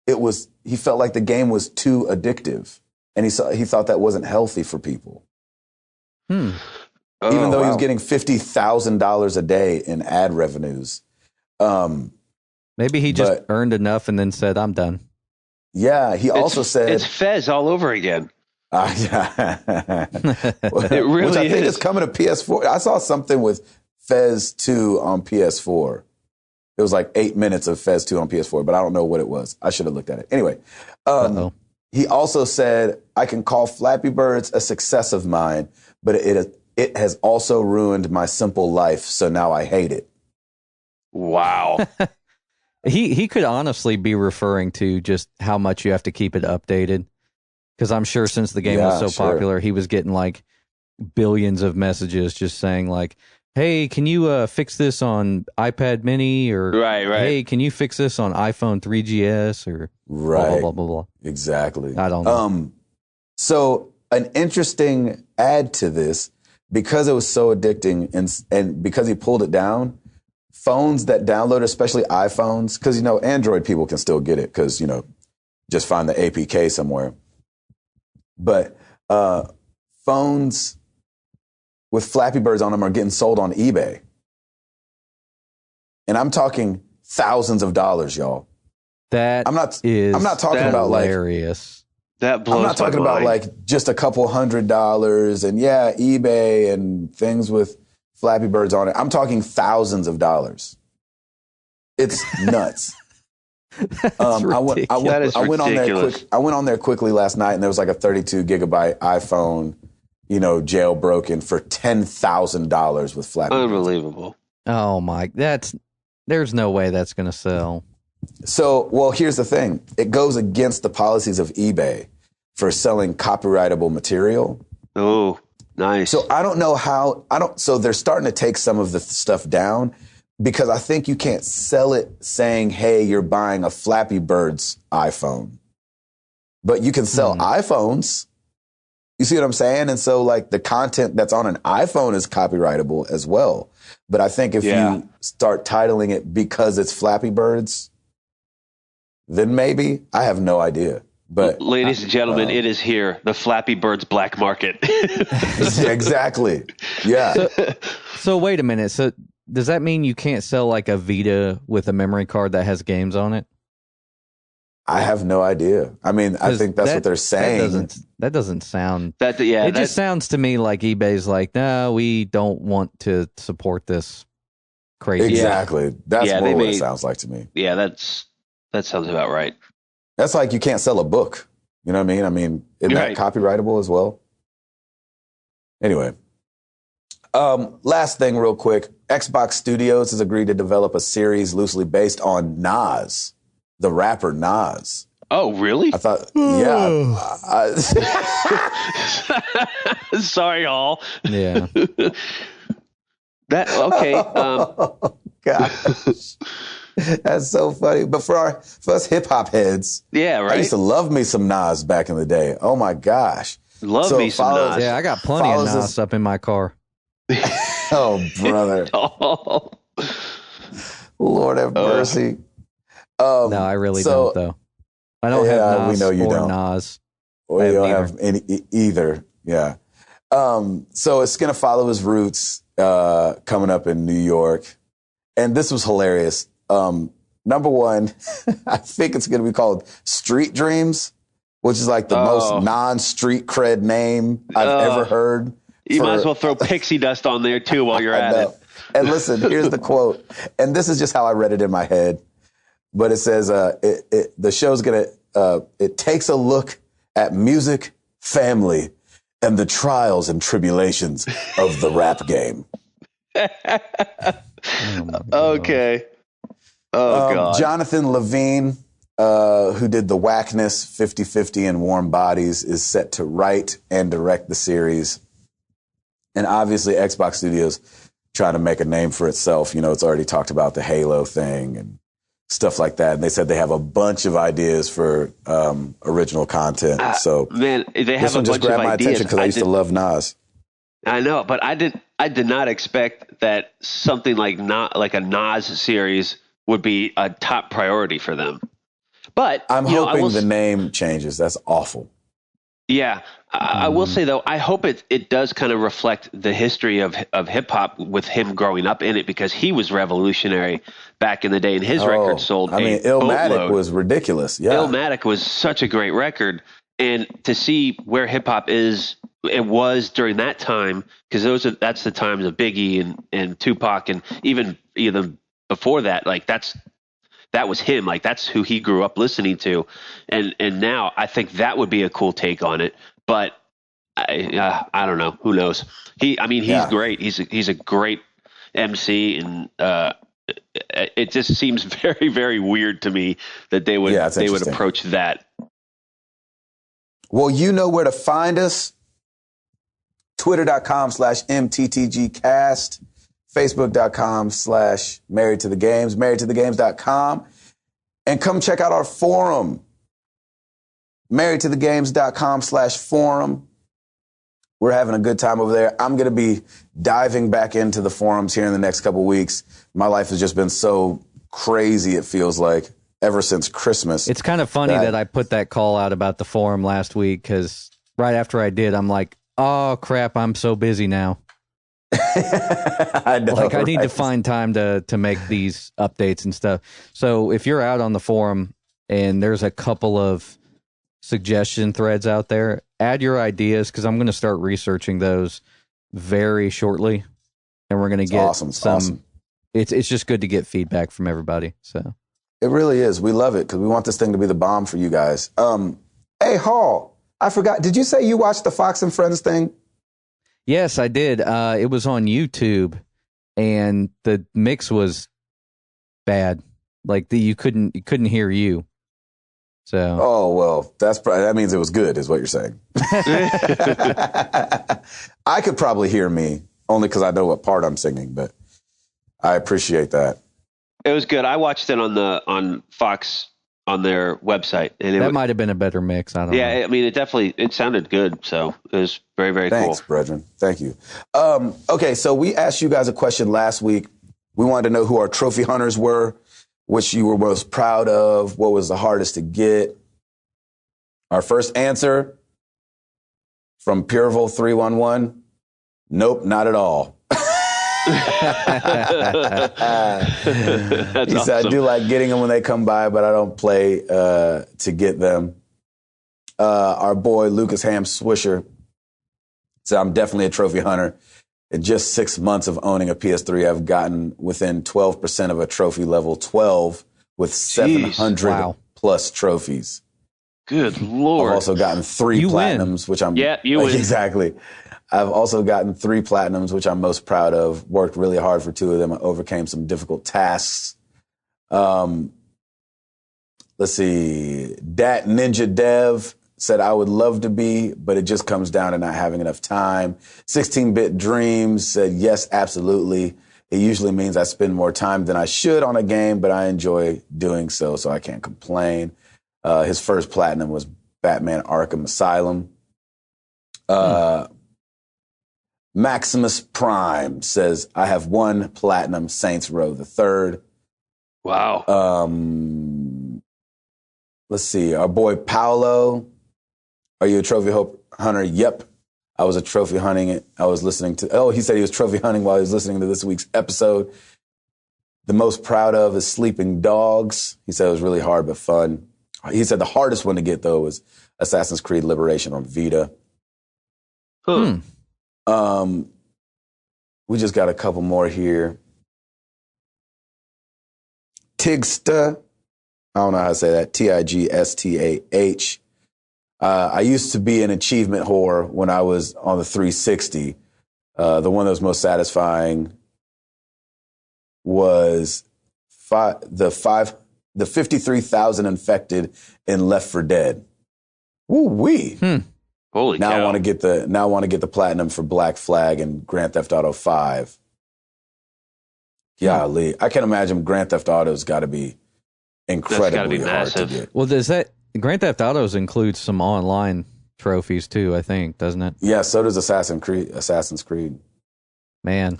he felt like the game was too addictive, and he thought that wasn't healthy for people. Even though he was getting $50,000 a day in ad revenues. Maybe he just earned enough and then said, "I'm done." Yeah, he also said it's Fez all over again. Yeah. It really Which I think is. is coming to PS4. I saw something with Fez 2 on PS4. It was like 8 minutes of Fez 2 on PS4, but I don't know what it was. I should have looked at it. Anyway, he also said, "I can call Flappy Birds a success of mine, but it has also ruined my simple life, so now I hate it." Wow. He could honestly be referring to just how much you have to keep it updated. Because I'm sure since the game was so popular, he was getting like billions of messages just saying like, "Hey, can you fix this on iPad Mini?" Or Right. "Hey, can you fix this on iPhone 3GS?" Or blah, blah, blah, blah, blah. Exactly. I don't know. So an interesting add to this, because it was so addicting and because he pulled it down, phones that download, especially iPhones, because, Android people can still get it because, just find the APK somewhere. But phones with Flappy Birds on them are getting sold on eBay. And I'm talking thousands of dollars, y'all. I'm not talking about hilarious. That blows I'm not talking about like just a couple $100 and eBay and things with Flappy Birds on it. I'm talking thousands of dollars. It's nuts. I went on there quickly last night, and there was like a 32 gigabyte iPhone, jailbroken for $10,000 with Flappy Birds. Unbelievable. Oh my, there's no way that's going to sell. So, well, here's the thing. It goes against the policies of eBay for selling copyrightable material. Oh, nice. So I don't know so they're starting to take some of the stuff down because I think you can't sell it saying, "Hey, you're buying a Flappy Bird's iPhone." But you can sell iPhones. You see what I'm saying? And so like the content that's on an iPhone is copyrightable as well. But I think if you start titling it because it's Flappy Birds, then maybe. I have no idea. But ladies and gentlemen, it is here, the Flappy Birds black market. Exactly. Yeah. So wait a minute. So does that mean you can't sell like a Vita with a memory card that has games on it? I have no idea. I mean, I think that's what they're saying. That doesn't sound. It just sounds to me like eBay's like, no, we don't want to support this crazy. Exactly. That's more what it sounds like to me. Yeah, that sounds about right. That's like you can't sell a book. You know what I mean? I mean, isn't that copyrightable as well? Anyway, last thing real quick. Xbox Studios has agreed to develop a series loosely based on Nas, the rapper Nas. Oh, really? I thought, yeah. Sorry, all. Yeah. Okay. Oh, gosh. That's so funny. But for us hip hop heads, Yeah, right. I used to love me some Nas back in the day. Oh my gosh. Love me some Nas. Yeah, I got plenty of Nas up in my car. Oh, brother. Oh. Lord have mercy. No, I really don't, though. I don't have Nas we know you or don't. Nas. Well, you don't have any either. Yeah. So it's going to follow his roots coming up in New York. And this was hilarious. Number one, I think it's going to be called Street Dreams, which is like the most non-street cred name I've ever heard. You might as well throw pixie dust on there, too, while you're at it. And listen, here's the quote. And this is just how I read it in my head. But it says, the show's going to, it takes a look at music, family, and the trials and tribulations of the rap game. Okay. Oh, God. Jonathan Levine, who did The Whackness, 50-50, and Warm Bodies, is set to write and direct the series. And obviously, Xbox Studios trying to make a name for itself. You know, it's already talked about the Halo thing and stuff like that. And they said they have a bunch of ideas for original content. So man, they have this one just grabbed my attention because I used to love Nas. I know, but I did not expect that something like a Nas series would be a top priority for them. But I'm hoping the name changes. That's awful. Yeah, I will say though, I hope it does kind of reflect the history of hip hop with him growing up in it, because he was revolutionary back in the day, and his record sold. I mean, Illmatic was ridiculous. Yeah, Illmatic was such a great record, and to see where hip hop it was during that time, because that's the times of Biggie and Tupac, and even before that, like that was him. Like that's who he grew up listening to, and now I think that would be a cool take on it. But I don't know. Who knows? He's great. He's a great MC, and it just seems very, very weird to me that they would approach that. Well, you know where to find us. Twitter.com/MTTGcast. Facebook.com/Married to the Games, marriedtothegames.com. And come check out our forum, marriedtothegames.com/forum. We're having a good time over there. I'm going to be diving back into the forums here in the next couple of weeks. My life has just been so crazy, it feels like, ever since Christmas. It's kind of funny that I put that call out about the forum last week, because right after I did, I'm like, oh, crap, I'm so busy now. I know, I need to find time to make these updates and stuff. So if you're out on the forum and there's a couple of suggestion threads out there, add your ideas, because I'm going to start researching those very shortly, and we're going to get awesome. It's just good to get feedback from everybody. So it really is. We love it because we want this thing to be the bomb for you guys. Hey, Hall, I forgot. Did you say you watched the Fox and Friends thing? Yes, I did. It was on YouTube, and the mix was bad. Like you couldn't hear you. So. Oh well, that means it was good, is what you're saying. I could probably hear me only because I know what part I'm singing, but I appreciate that. It was good. I watched it on Fox on their website, and that might have been a better mix. I don't know. Yeah, I mean, it sounded good, so it was very, very cool. Thanks, brethren. Thank you. Okay, so we asked you guys a question last week. We wanted to know who our trophy hunters were, which you were most proud of, what was the hardest to get. Our first answer from Pureville 311, nope, not at all. He said, I do like getting them when they come by, but I don't play to get them. Our boy Lucas Ham Swisher said, I'm definitely a trophy hunter. In just 6 months of owning a PS3, I've gotten within 12% of a trophy level 12 with 700 plus trophies. Good Lord. I've also gotten 3 platinums, which I'm you win. Exactly. I've also gotten 3 platinums, which I'm most proud of. Worked really hard for 2 of them. I overcame some difficult tasks. Let's see. Dat Ninja Dev said, I would love to be, but it just comes down to not having enough time. 16-Bit Dreams said, yes, absolutely. It usually means I spend more time than I should on a game, but I enjoy doing so I can't complain. His first platinum was Batman Arkham Asylum. Maximus Prime says, I have 1 platinum, Saints Row the Third. Wow. Let's see. Our boy Paolo, are you a trophy hunter? Yep. I was a trophy hunting it. I was listening to, he said he was trophy hunting while he was listening to this week's episode. The most proud of is Sleeping Dogs. He said it was really hard but fun. He said the hardest one to get, though, was Assassin's Creed Liberation on Vita. We just got a couple more here. Tigsta, I don't know how to say that, Tigstah. I used to be an achievement whore when I was on the 360. The one that was most satisfying was the 53,000 infected in Left 4 Dead. Woo-wee. Holy now cow. I want to get the platinum for Black Flag and Grand Theft Auto 5. Golly, I can imagine Grand Theft Auto's got to be incredibly hard to get. Well, does that Grand Theft Autos includes some online trophies too? I think, doesn't it? Yeah, so does Assassin's Creed. Man,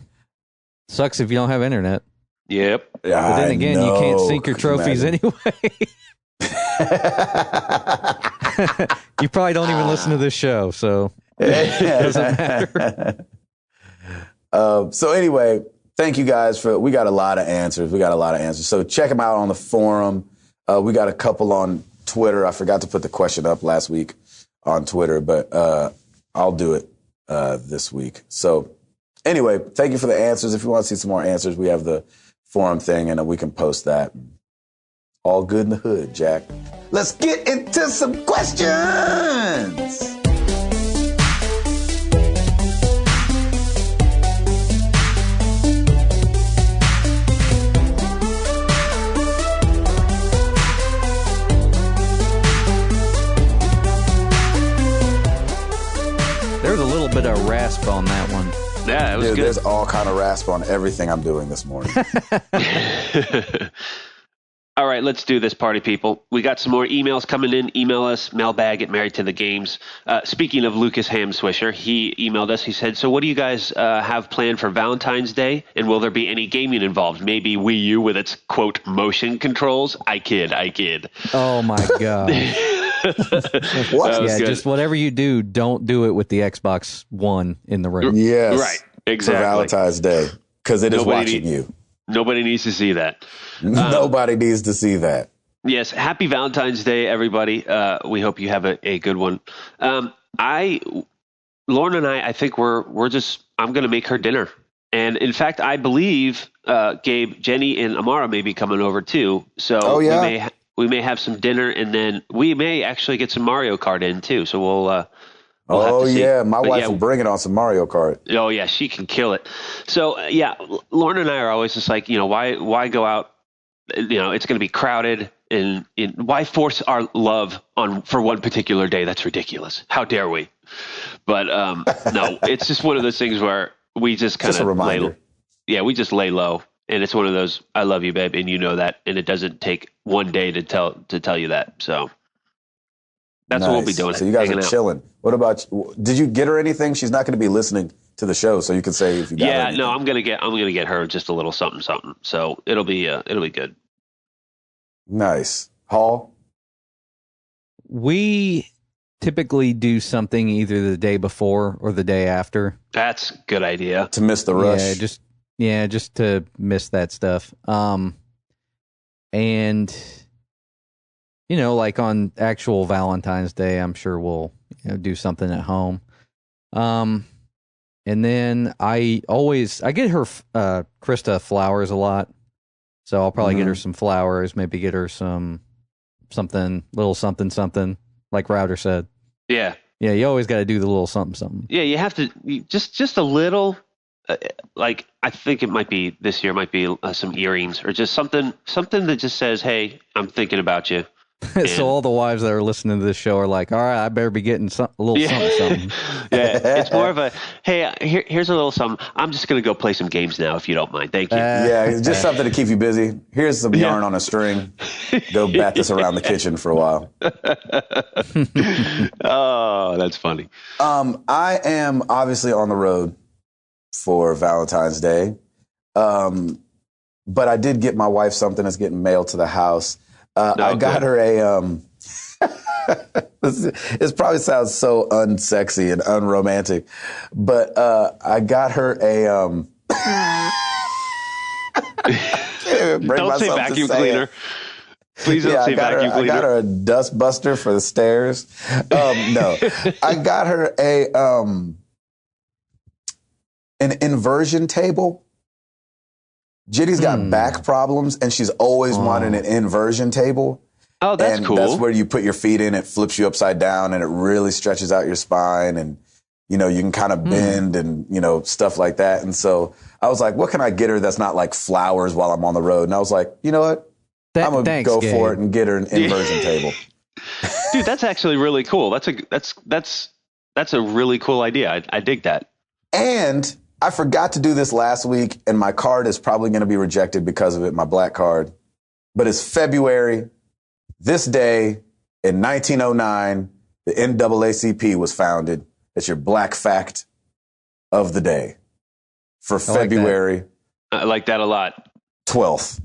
sucks if you don't have internet. Yep. But then again, you can't sync your trophies anyway. You probably don't even listen to this show, so it doesn't matter. So anyway, thank you guys we got a lot of answers. So check them out on the forum. We got a couple on Twitter. I forgot to put the question up last week on Twitter, but I'll do it this week. So anyway, thank you for the answers. If you want to see some more answers, we have the forum thing, and we can post that. All good in the hood, Jack. Let's get into some questions. There's a little bit of rasp on that one. Yeah, it was good. There's all kind of rasp on everything I'm doing this morning. All right, let's do this, party people. We got some more emails coming in. Email us, mailbag@marriedtothegames. Speaking of Lucas Hamswisher, he emailed us. He said, so what do you guys have planned for Valentine's Day? And will there be any gaming involved? Maybe Wii U with its, quote, motion controls? I kid. Oh, my God. What? Yeah, just whatever you do, don't do it with the Xbox One in the room. Yes. Right, exactly. For Valentine's Day, because it is watching you. Nobody needs to see that. Nobody needs to see that. Yes. Happy Valentine's Day, everybody. We hope you have a good one. Lauren and I think I'm going to make her dinner. And in fact, I believe, Gabe, Jenny and Amara may be coming over too. So we may have some dinner, and then we may actually get some Mario Kart in too. So we'll have to see. My wife will bring it on some Mario Kart. Oh yeah, she can kill it. So Lauren and I are always just like, why go out? It's going to be crowded, and why force our love for one particular day? That's ridiculous. How dare we? But no, it's just one of those things where we just kind of we just lay low, and it's one of those I love you, babe, and you know that, and it doesn't take one day to tell you that. So that's what we'll be doing. So you guys are chilling. What about? Did you get her anything? She's not going to be listening to the show, so you can say if you got her anything. No, I'm gonna get her just a little something. So it'll be good. Nice. Hall? We typically do something either the day before or the day after. That's a good idea. To miss the rush. Just to miss that stuff. And like on actual Valentine's Day, I'm sure we'll do something at home. And then I get her Krista flowers a lot. So I'll probably get her some flowers, maybe get her something, little something, like Router said. Yeah. Yeah, you always got to do the little something. Yeah, you have to just a little. Like I think it might be this year might be some earrings or just something that just says, "Hey, I'm thinking about you." So all the wives that are listening to this show are like, "All right, I better be getting a little something." Yeah, it's more of a, "Hey, here's a little something. I'm just gonna go play some games now, if you don't mind. Thank you." Yeah, it's just something to keep you busy. Here's some yarn on a string. Go bat this around the kitchen for a while. Oh, that's funny. I am obviously on the road for Valentine's Day. But I did get my wife something that's getting mailed to the house. I got her a, this probably sounds so unsexy and unromantic, but I got her a, don't say vacuum cleaner. Please don't say vacuum cleaner. I got her a dust buster for the stairs. No, I got her an inversion table. Jitty's got back problems, and she's always wanted an inversion table. Oh, that's cool. That's where you put your feet in. It flips you upside down, and it really stretches out your spine. And, you know, you can kind of bend and, you know, stuff like that. And so I was like, what can I get her that's not like flowers while I'm on the road? And I was like, you know what? I'm going to go for it and get her an inversion table. Dude, that's actually really cool. That's a really cool idea. I dig that. And I forgot to do this last week, and my card is probably going to be rejected because of it, my black card. But it's February. This day in 1909, the NAACP was founded. That's your black fact of the day for February. I like that a lot. 12th.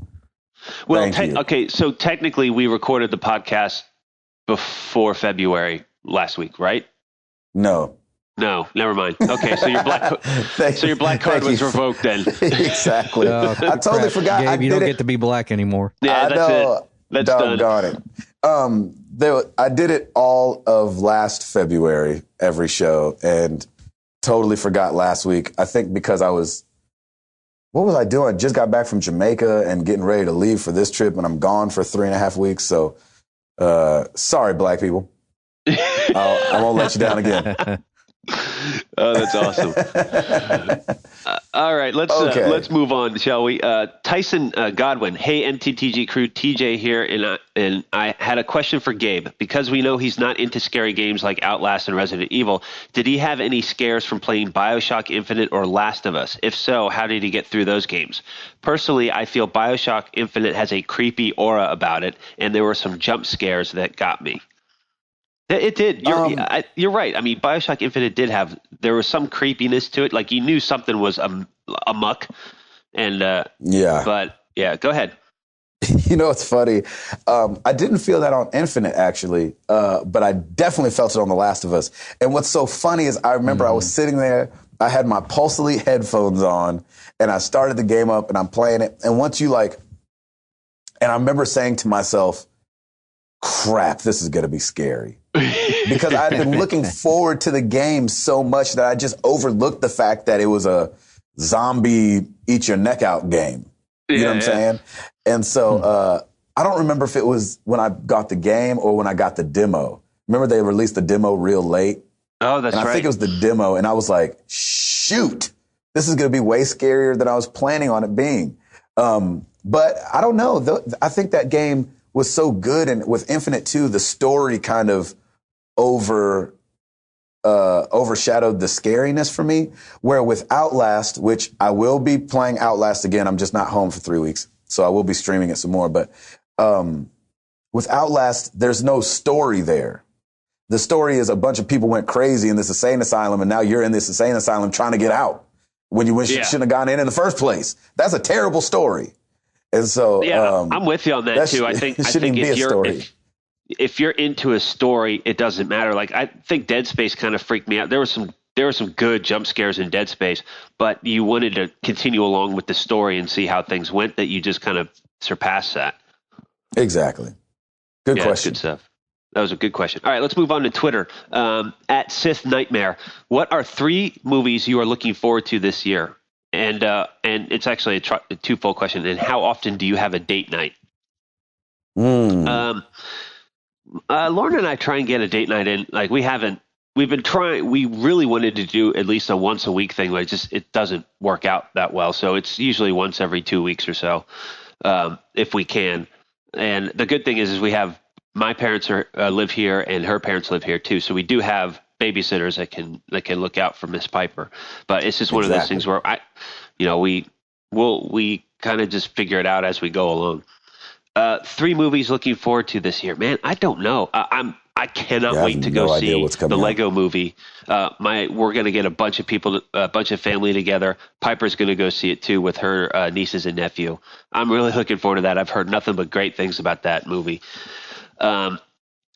Well, okay, so technically we recorded the podcast before February last week, right? No, never mind. Okay, so your black card was revoked then. Exactly. Oh, I totally forgot. Gabe, you don't get to be black anymore. Yeah, that's it. That's done. I did it all of last February, every show, and totally forgot last week. I think because what was I doing? Just got back from Jamaica and getting ready to leave for this trip, and I'm gone for 3.5 weeks. So, sorry, black people. I won't let you down again. Oh, that's awesome. All right, let's move on, shall we? Tyson Godwin. Hey, MTTG crew, TJ here, and I had a question for Gabe. Because we know he's not into scary games like Outlast and Resident Evil, did he have any scares from playing BioShock Infinite or Last of Us? If so, how did he get through those games? Personally, I feel BioShock Infinite has a creepy aura about it, and there were some jump scares that got me. It did. You're right. I mean, BioShock Infinite there was some creepiness to it. Like you knew something was amuck. And yeah. But yeah, go ahead. You know, it's funny. I didn't feel that on Infinite actually, but I definitely felt it on The Last of Us. And what's so funny is I remember I was sitting there. I had my Pulse Elite headphones on, and I started the game up, and I'm playing it. And once you and I remember saying to myself, "Crap, this is going to be scary." Because I'd been looking forward to the game so much that I just overlooked the fact that it was a zombie eat your neck out game. You know what I'm saying? And so I don't remember if it was when I got the game or when I got the demo. Remember they released the demo real late? Oh, that's right. I think it was the demo, and I was like, shoot, this is going to be way scarier than I was planning on it being. But I don't know. I think that game was so good, and with Infinite 2, the story kind of overshadowed the scariness for me, where with Outlast, which I will be playing Outlast again, I'm just not home for 3 weeks, so I will be streaming it some more, but with Outlast, there's no story there. The story is a bunch of people went crazy in this insane asylum, and now you're in this insane asylum trying to get out when you shouldn't have gone in the first place. That's a terrible story. And so I'm with you on that too. I think if you're into a story, it doesn't matter. Like I think Dead Space kind of freaked me out. There were some good jump scares in Dead Space, but you wanted to continue along with the story and see how things went, that you just kind of surpassed that. Exactly. Good question. Good stuff. That was a good question. All right, let's move on to Twitter. At Sith Nightmare, what are 3 movies you are looking forward to this year? And it's actually a twofold question. And how often do you have a date night? Lauren and I try and get a date night in. Like we've been trying, we really wanted to do at least a once a week thing, but it doesn't work out that well. So it's usually once every 2 weeks or so, if we can. And the good thing is we have, my parents live here and her parents live here too. So we do have babysitters that can look out for Miss Piper, but it's just one of those things where we kind of just figure it out as we go along. 3 movies looking forward to this year, man. I don't know. I cannot wait to go see the Lego movie. We're going to get a bunch of people, a bunch of family together. Piper's going to go see it too with her nieces and nephew. I'm really looking forward to that. I've heard nothing but great things about that movie. What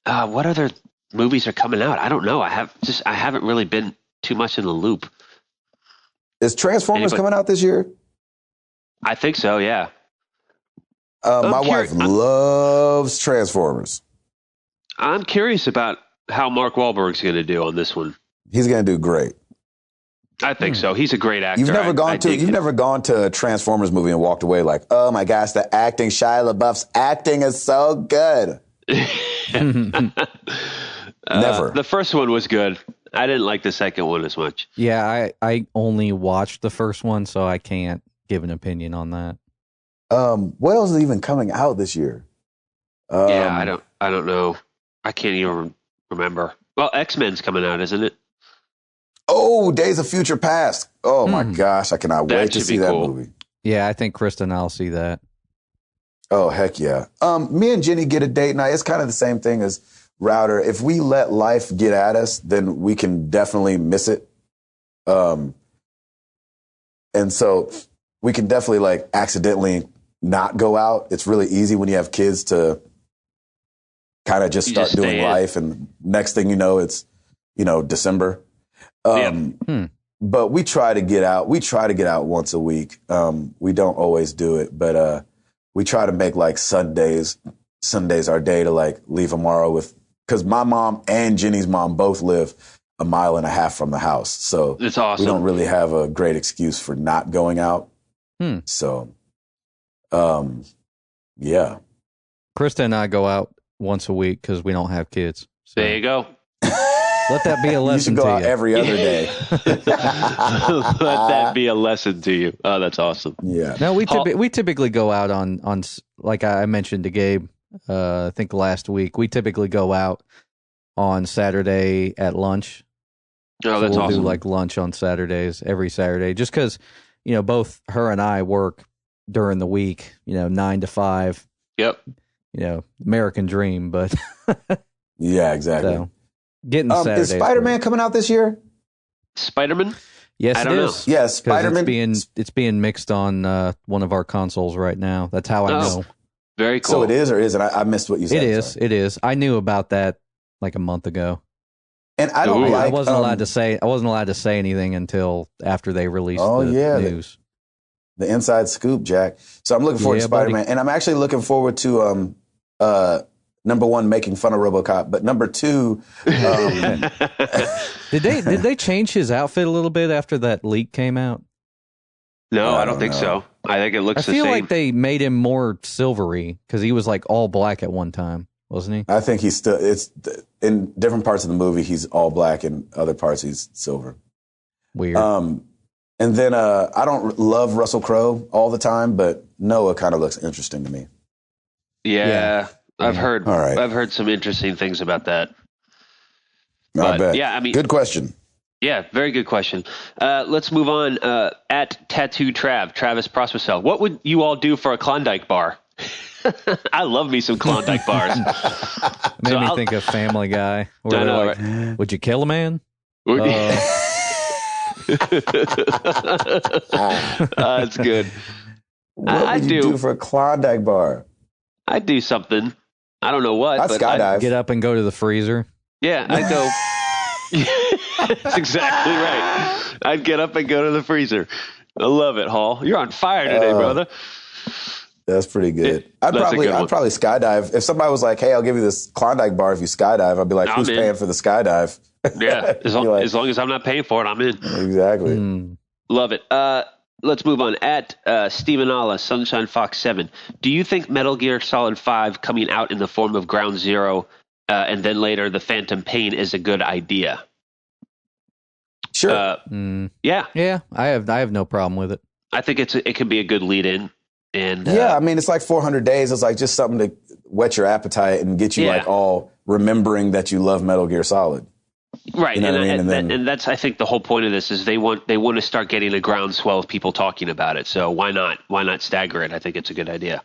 other movies are coming out? I don't know. I haven't really been too much in the loop. Is Transformers coming out this year? I think so. Yeah. My wife loves Transformers. I'm curious about how Mark Wahlberg's going to do on this one. He's going to do great. I think so. He's a great actor. You've never gone to a Transformers movie and walked away like, oh my gosh, the acting, Shia LaBeouf's acting is so good. Never. The first one was good. I didn't like the second one as much. Yeah, I only watched the first one, so I can't give an opinion on that. What else is even coming out this year? I don't know. I can't even remember. Well, X-Men's coming out, isn't it? Oh, Days of Future Past. Oh my gosh, I cannot wait to see that movie. Yeah, I think Krista and I'll see that. Oh, heck yeah. Me and Jenny get a date night. It's kind of the same thing as Router. If we let life get at us, then we can definitely miss it. And so we can definitely like accidentally not go out. It's really easy when you have kids to kind of just start doing life. And next thing you know, it's, December. But we try to get out. We try to get out once a week. We don't always do it, but we try to make like Sundays our day to like leave tomorrow because my mom and Jenny's mom both live 1.5 miles from the house. So it's awesome. We don't really have a great excuse for not going out. So, yeah. Krista and I go out once a week because we don't have kids. So. There you go. Let that be a lesson to you. You should go out every other day. Let that be a lesson to you. Oh, that's awesome. Yeah. No, we typically go out on like I mentioned to Gabe, I think last week, we typically go out on Saturday at lunch. Oh, that's we'll awesome. do like lunch on Saturdays, every Saturday, just because, both her and I work during the week, 9 to 5. Yep. American dream, but yeah, exactly. So, getting Saturday. Is Spider-Man coming out this year? Spider-Man? Yes, it is. Yeah, Spider-Man. It's being mixed on one of our consoles right now. That's how I know. Very cool. So it is or isn't? I missed what you said. It is. I knew about that like a month ago. And I don't I wasn't allowed to say anything until after they released the news. The inside scoop, Jack. So I'm looking forward to Spider-Man. Buddy. And I'm actually looking forward to number 1, making fun of RoboCop, but number 2, did they change his outfit a little bit after that leak came out? No, I don't think so. I think it looks the same. I feel like they made him more silvery because he was like all black at one time, wasn't he? I think it's in different parts of the movie, he's all black, and other parts he's silver. Weird. And then I don't love Russell Crowe all the time, but Noah kind of looks interesting to me. Yeah. I've heard some interesting things about that. I bet. Yeah, I mean, good question. Yeah, very good question. Let's move on. At Tattoo Travis Prospercell. What would you all do for a Klondike bar? I love me some Klondike bars. Made me think of Family Guy. Where they're like, right? Would you kill a man? That's good. What would you do for a Klondike bar? I'd do something. I don't know what. I'd skydive. I'd get up and go to the freezer. Yeah, I'd go. That's exactly right. I'd get up and go to the freezer. I love it, Hall. You're on fire today, brother. That's pretty good. I'd probably skydive. If somebody was like, "Hey, I'll give you this Klondike bar if you skydive," I'd be like, "Who's paying for the skydive?" Yeah, as long as I'm not paying for it, I'm in. Exactly. Love it. Let's move on. At Stephen Alla, Sunshine Fox 7. Do you think Metal Gear Solid 5 coming out in the form of Ground Zero and then later the Phantom Pain is a good idea. Sure. Yeah. I have no problem with it. I think it can be a good lead in. And I mean, it's like 400 Days. It's like just something to whet your appetite and get you like all remembering that you love Metal Gear Solid. Right. You know what I mean? And that's, I think, the whole point of this is they want to start getting a groundswell of people talking about it. So why not stagger it? I think it's a good idea.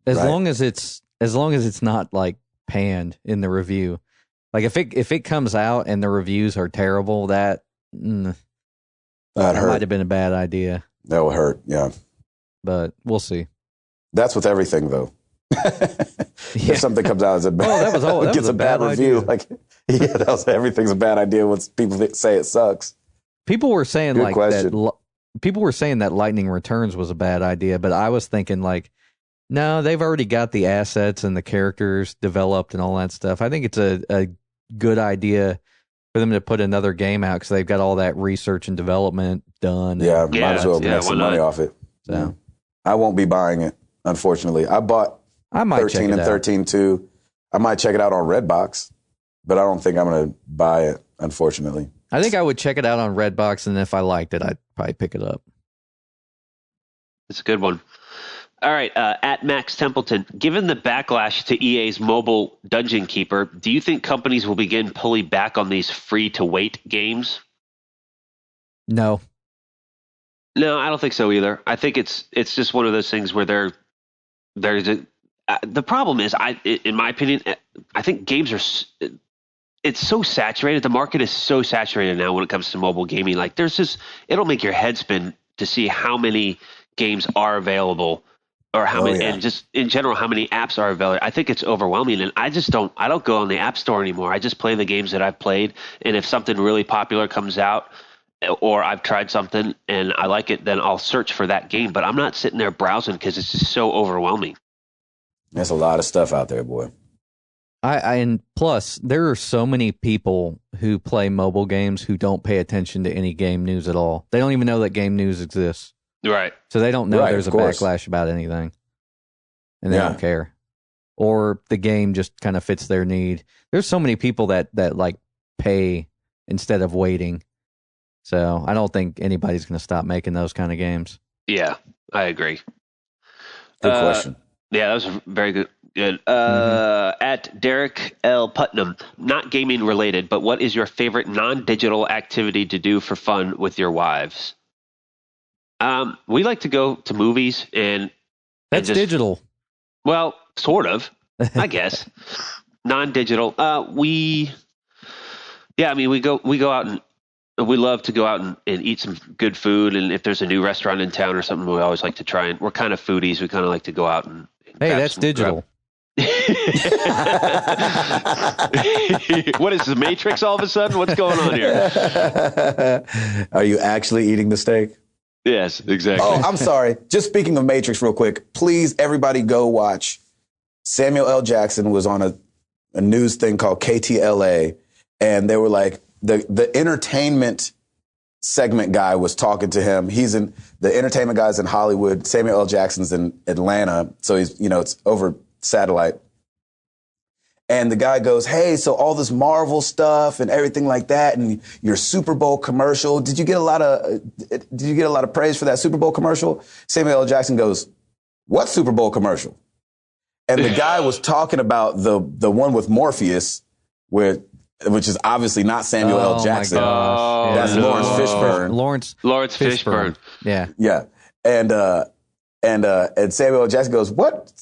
As long as it's not like panned in the review. Like if it comes out and the reviews are terrible, that might have been a bad idea. That would hurt, yeah. But we'll see. That's with everything, though. If something comes out as a bad, gets a bad review, idea. Everything's a bad idea once people say it sucks. People were saying Good question. people were saying that Lightning Returns was a bad idea, but I was thinking like, no, they've already got the assets and the characters developed and all that stuff. I think it's a good idea for them to put another game out because they've got all that research and development done. Yeah, might as well make some money off it. So I won't be buying it, unfortunately. I bought 13 and 13 too. I might check it out on Redbox, but I don't think I'm going to buy it, unfortunately. I think I would check it out on Redbox, and if I liked it, I'd probably pick it up. It's a good one. All right, at Max Templeton, given the backlash to EA's mobile Dungeon Keeper, do you think companies will begin pulling back on these free-to-wait games? No, I don't think so either. I think it's just one of those things where the problem is, in my opinion, I think games are. It's so saturated. The market is so saturated now when it comes to mobile gaming. Like it'll make your head spin to see how many games are available. Or how many, and just in general, how many apps are available. I think it's overwhelming, and I don't go on the App Store anymore. I just play the games that I've played, and if something really popular comes out, or I've tried something and I like it, then I'll search for that game. But I'm not sitting there browsing because it's just so overwhelming. There's a lot of stuff out there, boy. And plus, there are so many people who play mobile games who don't pay attention to any game news at all. They don't even know that game news exists. Right. So they don't know there's a backlash about anything. And they don't care. Or the game just kind of fits their need. There's so many people that like pay instead of waiting. So I don't think anybody's going to stop making those kind of games. Yeah, I agree. Good question. Yeah, that was very good. At Derek L. Putnam, not gaming related, but what is your favorite non-digital activity to do for fun with your wives? We like to go to movies and that's digital. Well, sort of, I guess. Non-digital. We go out and we love to go out and eat some good food. And if there's a new restaurant in town or something, we always like to try. And we're kind of foodies. We kind of like to go out and hey, that's digital. What is the Matrix all of a sudden? What's going on here? Are you actually eating the steak? Yes, exactly. Oh, I'm sorry. Just speaking of Matrix real quick, please, everybody go watch. Samuel L. Jackson was on a news thing called KTLA, and they were like, the entertainment segment guy was talking to him. The entertainment guy's in Hollywood. Samuel L. Jackson's in Atlanta. So he's, it's over satellite. And the guy goes, hey, so all this Marvel stuff and everything like that, and your Super Bowl commercial, did you get a lot of praise for that Super Bowl commercial? Samuel L. Jackson goes, what Super Bowl commercial? And the guy was talking about the one with Morpheus, which is obviously not Samuel L. Jackson. That's Lawrence Fishburne. Lawrence Fishburne. Yeah. Yeah. And Samuel L. Jackson goes, what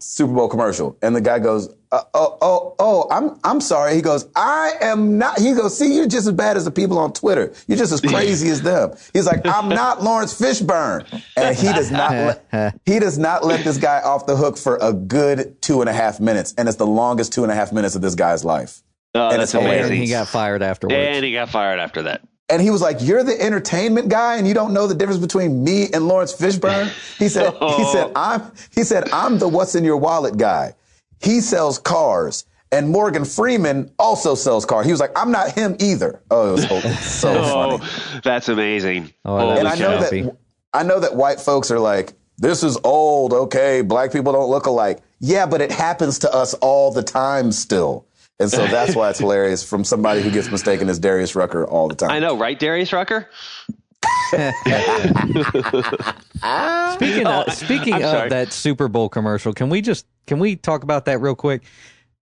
Super Bowl commercial? And the guy goes, I'm sorry. He goes, I am not. He goes, see, you're just as bad as the people on Twitter. You're just as crazy as them. He's like, I'm not Lawrence Fishburne. And he does not let this guy off the hook for a good 2.5 minutes. And it's the longest 2.5 minutes of this guy's life. Oh, and that's amazing. And he got fired afterwards. And he got fired after that. And he was like, you're the entertainment guy and you don't know the difference between me and Lawrence Fishburne? He said, I'm the what's in your wallet guy. He sells cars. And Morgan Freeman also sells cars. He was like, I'm not him either. Oh, it was so funny. That's amazing. And I know that white folks are like, this is old. Okay, black people don't look alike. Yeah, but it happens to us all the time still. And so that's why it's hilarious from somebody who gets mistaken as Darius Rucker all the time. I know, right, Darius Rucker? Speaking of that Super Bowl commercial, can we talk about that real quick?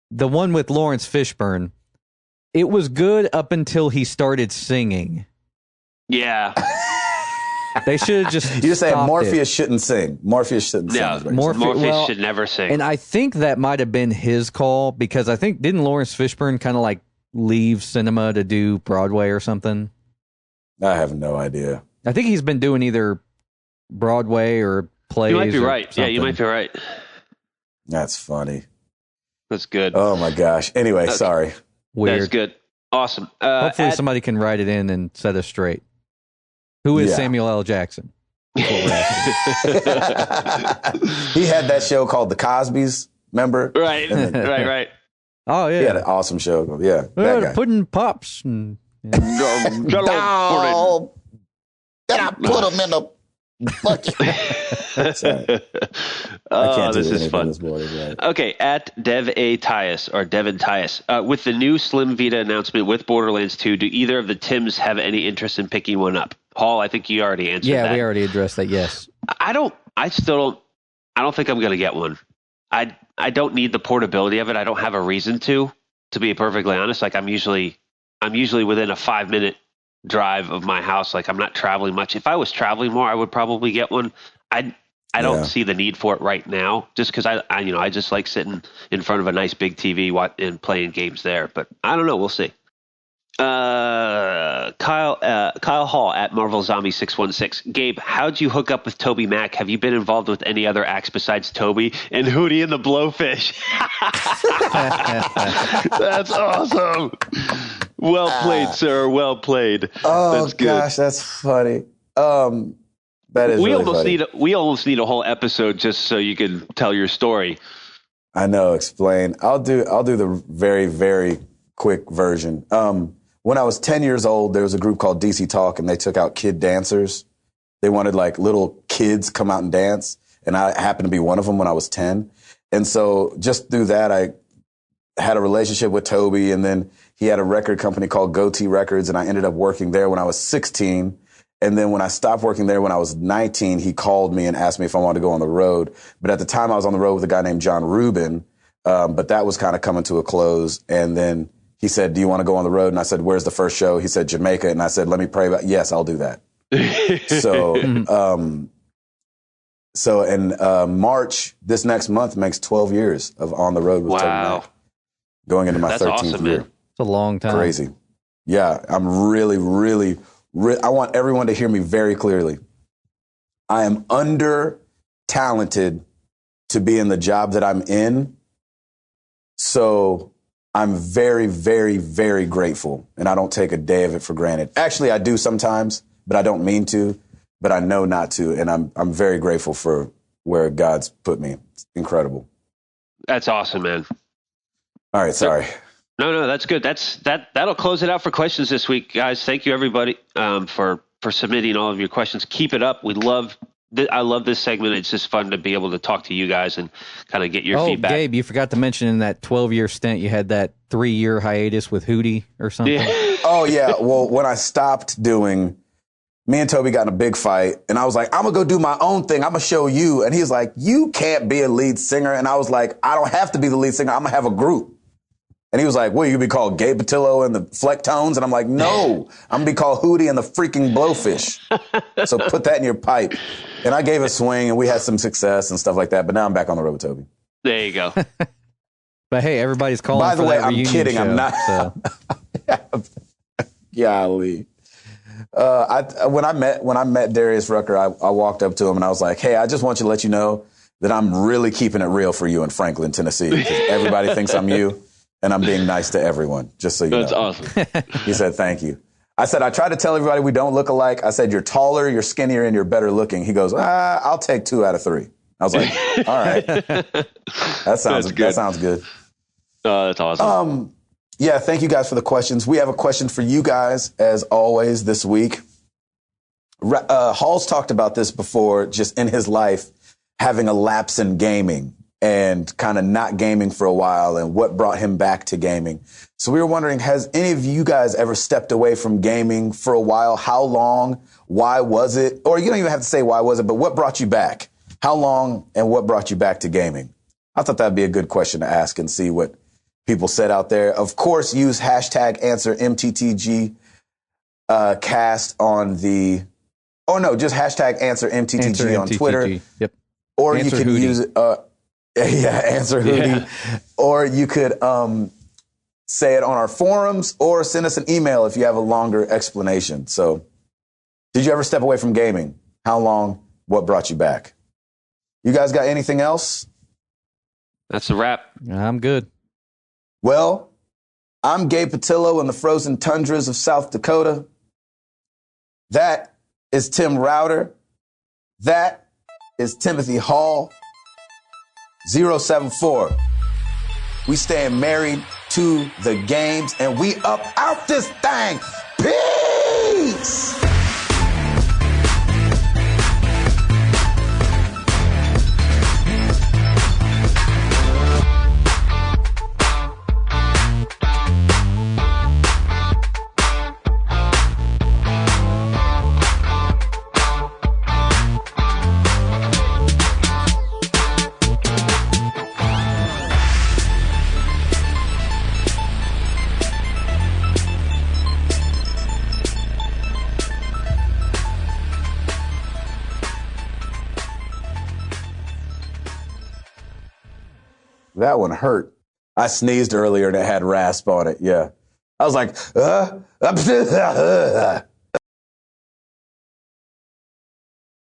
The one with Lawrence Fishburne. It was good up until he started singing. Yeah. They should have just You're saying Morpheus shouldn't sing. Morpheus shouldn't sing. Yeah, Morpheus should never sing. And I think that might have been his call because I think, didn't Lawrence Fishburne kind of like leave cinema to do Broadway or something? I have no idea. I think he's been doing either Broadway or plays. You might be right. Something. Yeah, you might be right. That's funny. That's good. Oh my gosh. Anyway, Okay. sorry. Weird. That's good. Awesome. Hopefully somebody can write it in and set us straight. Who is Samuel L. Jackson? He had that show called The Cosbys, remember? Right. Right. Oh, yeah. He had an awesome show. Yeah, that guy. Pudding pops. And, Dog. Then I put him in the bucket. That's right. I can't do this is anything fun. this morning, right? Okay, at Dev A. Tyus, or Devin Tyus. With the new Slim Vita announcement with Borderlands 2, do either of the Tims have any interest in picking one up? Paul, I think you already answered that. Yeah, we already addressed that, yes. I don't think I'm going to get one. I don't need the portability of it. I don't have a reason to be perfectly honest. Like I'm usually within a 5-minute drive of my house. Like I'm not traveling much. If I was traveling more, I would probably get one. I don't see the need for it right now, just because I just like sitting in front of a nice big TV and playing games there. But I don't know. We'll see. Kyle Hall at Marvel Zombie 616. Gabe, how'd you hook up with Toby Mac? Have you been involved with any other acts besides Toby and Hootie and the Blowfish? That's awesome. Well played, sir. Well played. Oh that's good. Gosh, that's funny. That is. We really funny. we almost need a whole episode just so you can tell your story. I know. Explain. I'll do the very, very quick version. When I was 10 years old, there was a group called DC Talk, and they took out kid dancers. They wanted like little kids come out and dance, and I happened to be one of them when I was 10. And so just through that, I had a relationship with Toby, and then he had a record company called Goatee Records, and I ended up working there when I was 16. And then when I stopped working there when I was 19, he called me and asked me if I wanted to go on the road. But at the time, I was on the road with a guy named John Rubin, but that was kind of coming to a close. And then he said, "Do you want to go on the road?" And I said, "Where's the first show?" He said, "Jamaica." And I said, "Let me pray about it." Yes, I'll do that. So in March, this next month makes 12 years of on the road with Toby Mac. Going into my 13th awesome, year. man. It's a long time. Crazy. Yeah, I'm really, really, I want everyone to hear me very clearly. I am under talented to be in the job that I'm in. So I'm very, very, very grateful, and I don't take a day of it for granted. Actually, I do sometimes, but I don't mean to, but I know not to, and I'm very grateful for where God's put me. It's incredible. That's awesome, man. All right, sorry. No, that's good. That'll close it out for questions this week, guys. Thank you, everybody, for submitting all of your questions. Keep it up. I love this segment. It's just fun to be able to talk to you guys and kind of get your feedback. Gabe, you forgot to mention in that 12-year stint, you had that 3-year hiatus with Hootie or something. Yeah. Oh, yeah. Well, when I stopped doing, me and Toby got in a big fight, and I was like, I'm going to go do my own thing. I'm going to show you. And he's like, you can't be a lead singer. And I was like, I don't have to be the lead singer. I'm going to have a group. And he was like, well, you could be called Gabe Patillo and the Flecktones. And I'm like, no, I'm going to be called Hootie and the freaking Blowfish. So put that in your pipe. And I gave a swing, and we had some success and stuff like that. But now I'm back on the road with Toby. There you go. But hey, everybody's calling. By the for way, that I'm reunion kidding. show, I'm not. So. Golly. When I met Darius Rucker, I walked up to him and I was like, hey, I just want you to let you know that I'm really keeping it real for you in Franklin, Tennessee. Because everybody thinks I'm you, and I'm being nice to everyone, just so you know. That's awesome. He said, thank you. I said, I try to tell everybody we don't look alike. I said, you're taller, you're skinnier, and you're better looking. He goes, I'll take 2 out of 3. I was like, all right. That sounds good. That's awesome. Yeah, thank you guys for the questions. We have a question for you guys, as always, this week. Hall's talked about this before, just in his life, having a lapse in gaming. and kind of not gaming for a while and what brought him back to gaming. So we were wondering, has any of you guys ever stepped away from gaming for a while? How long? Why was it? Or you don't even have to say why was it, but what brought you back? How long and what brought you back to gaming? I thought that'd be a good question to ask and see what people said out there. Of course, use hashtag answer MTTG cast on the, just hashtag answer MTTG on Twitter. Yep. Or Answer you could Hootie. use answer Hootie. Yeah. Or you could say it on our forums or send us an email if you have a longer explanation. So, did you ever step away from gaming? How long? What brought you back? You guys got anything else? That's a wrap. I'm good. Well, I'm Gabe Patillo in the frozen tundras of South Dakota. That is Tim Router. That is Timothy Hall. 074. We staying married to the games, and we up out this thing. Peace! That one hurt. I sneezed earlier and it had rasp on it. Yeah. I was like,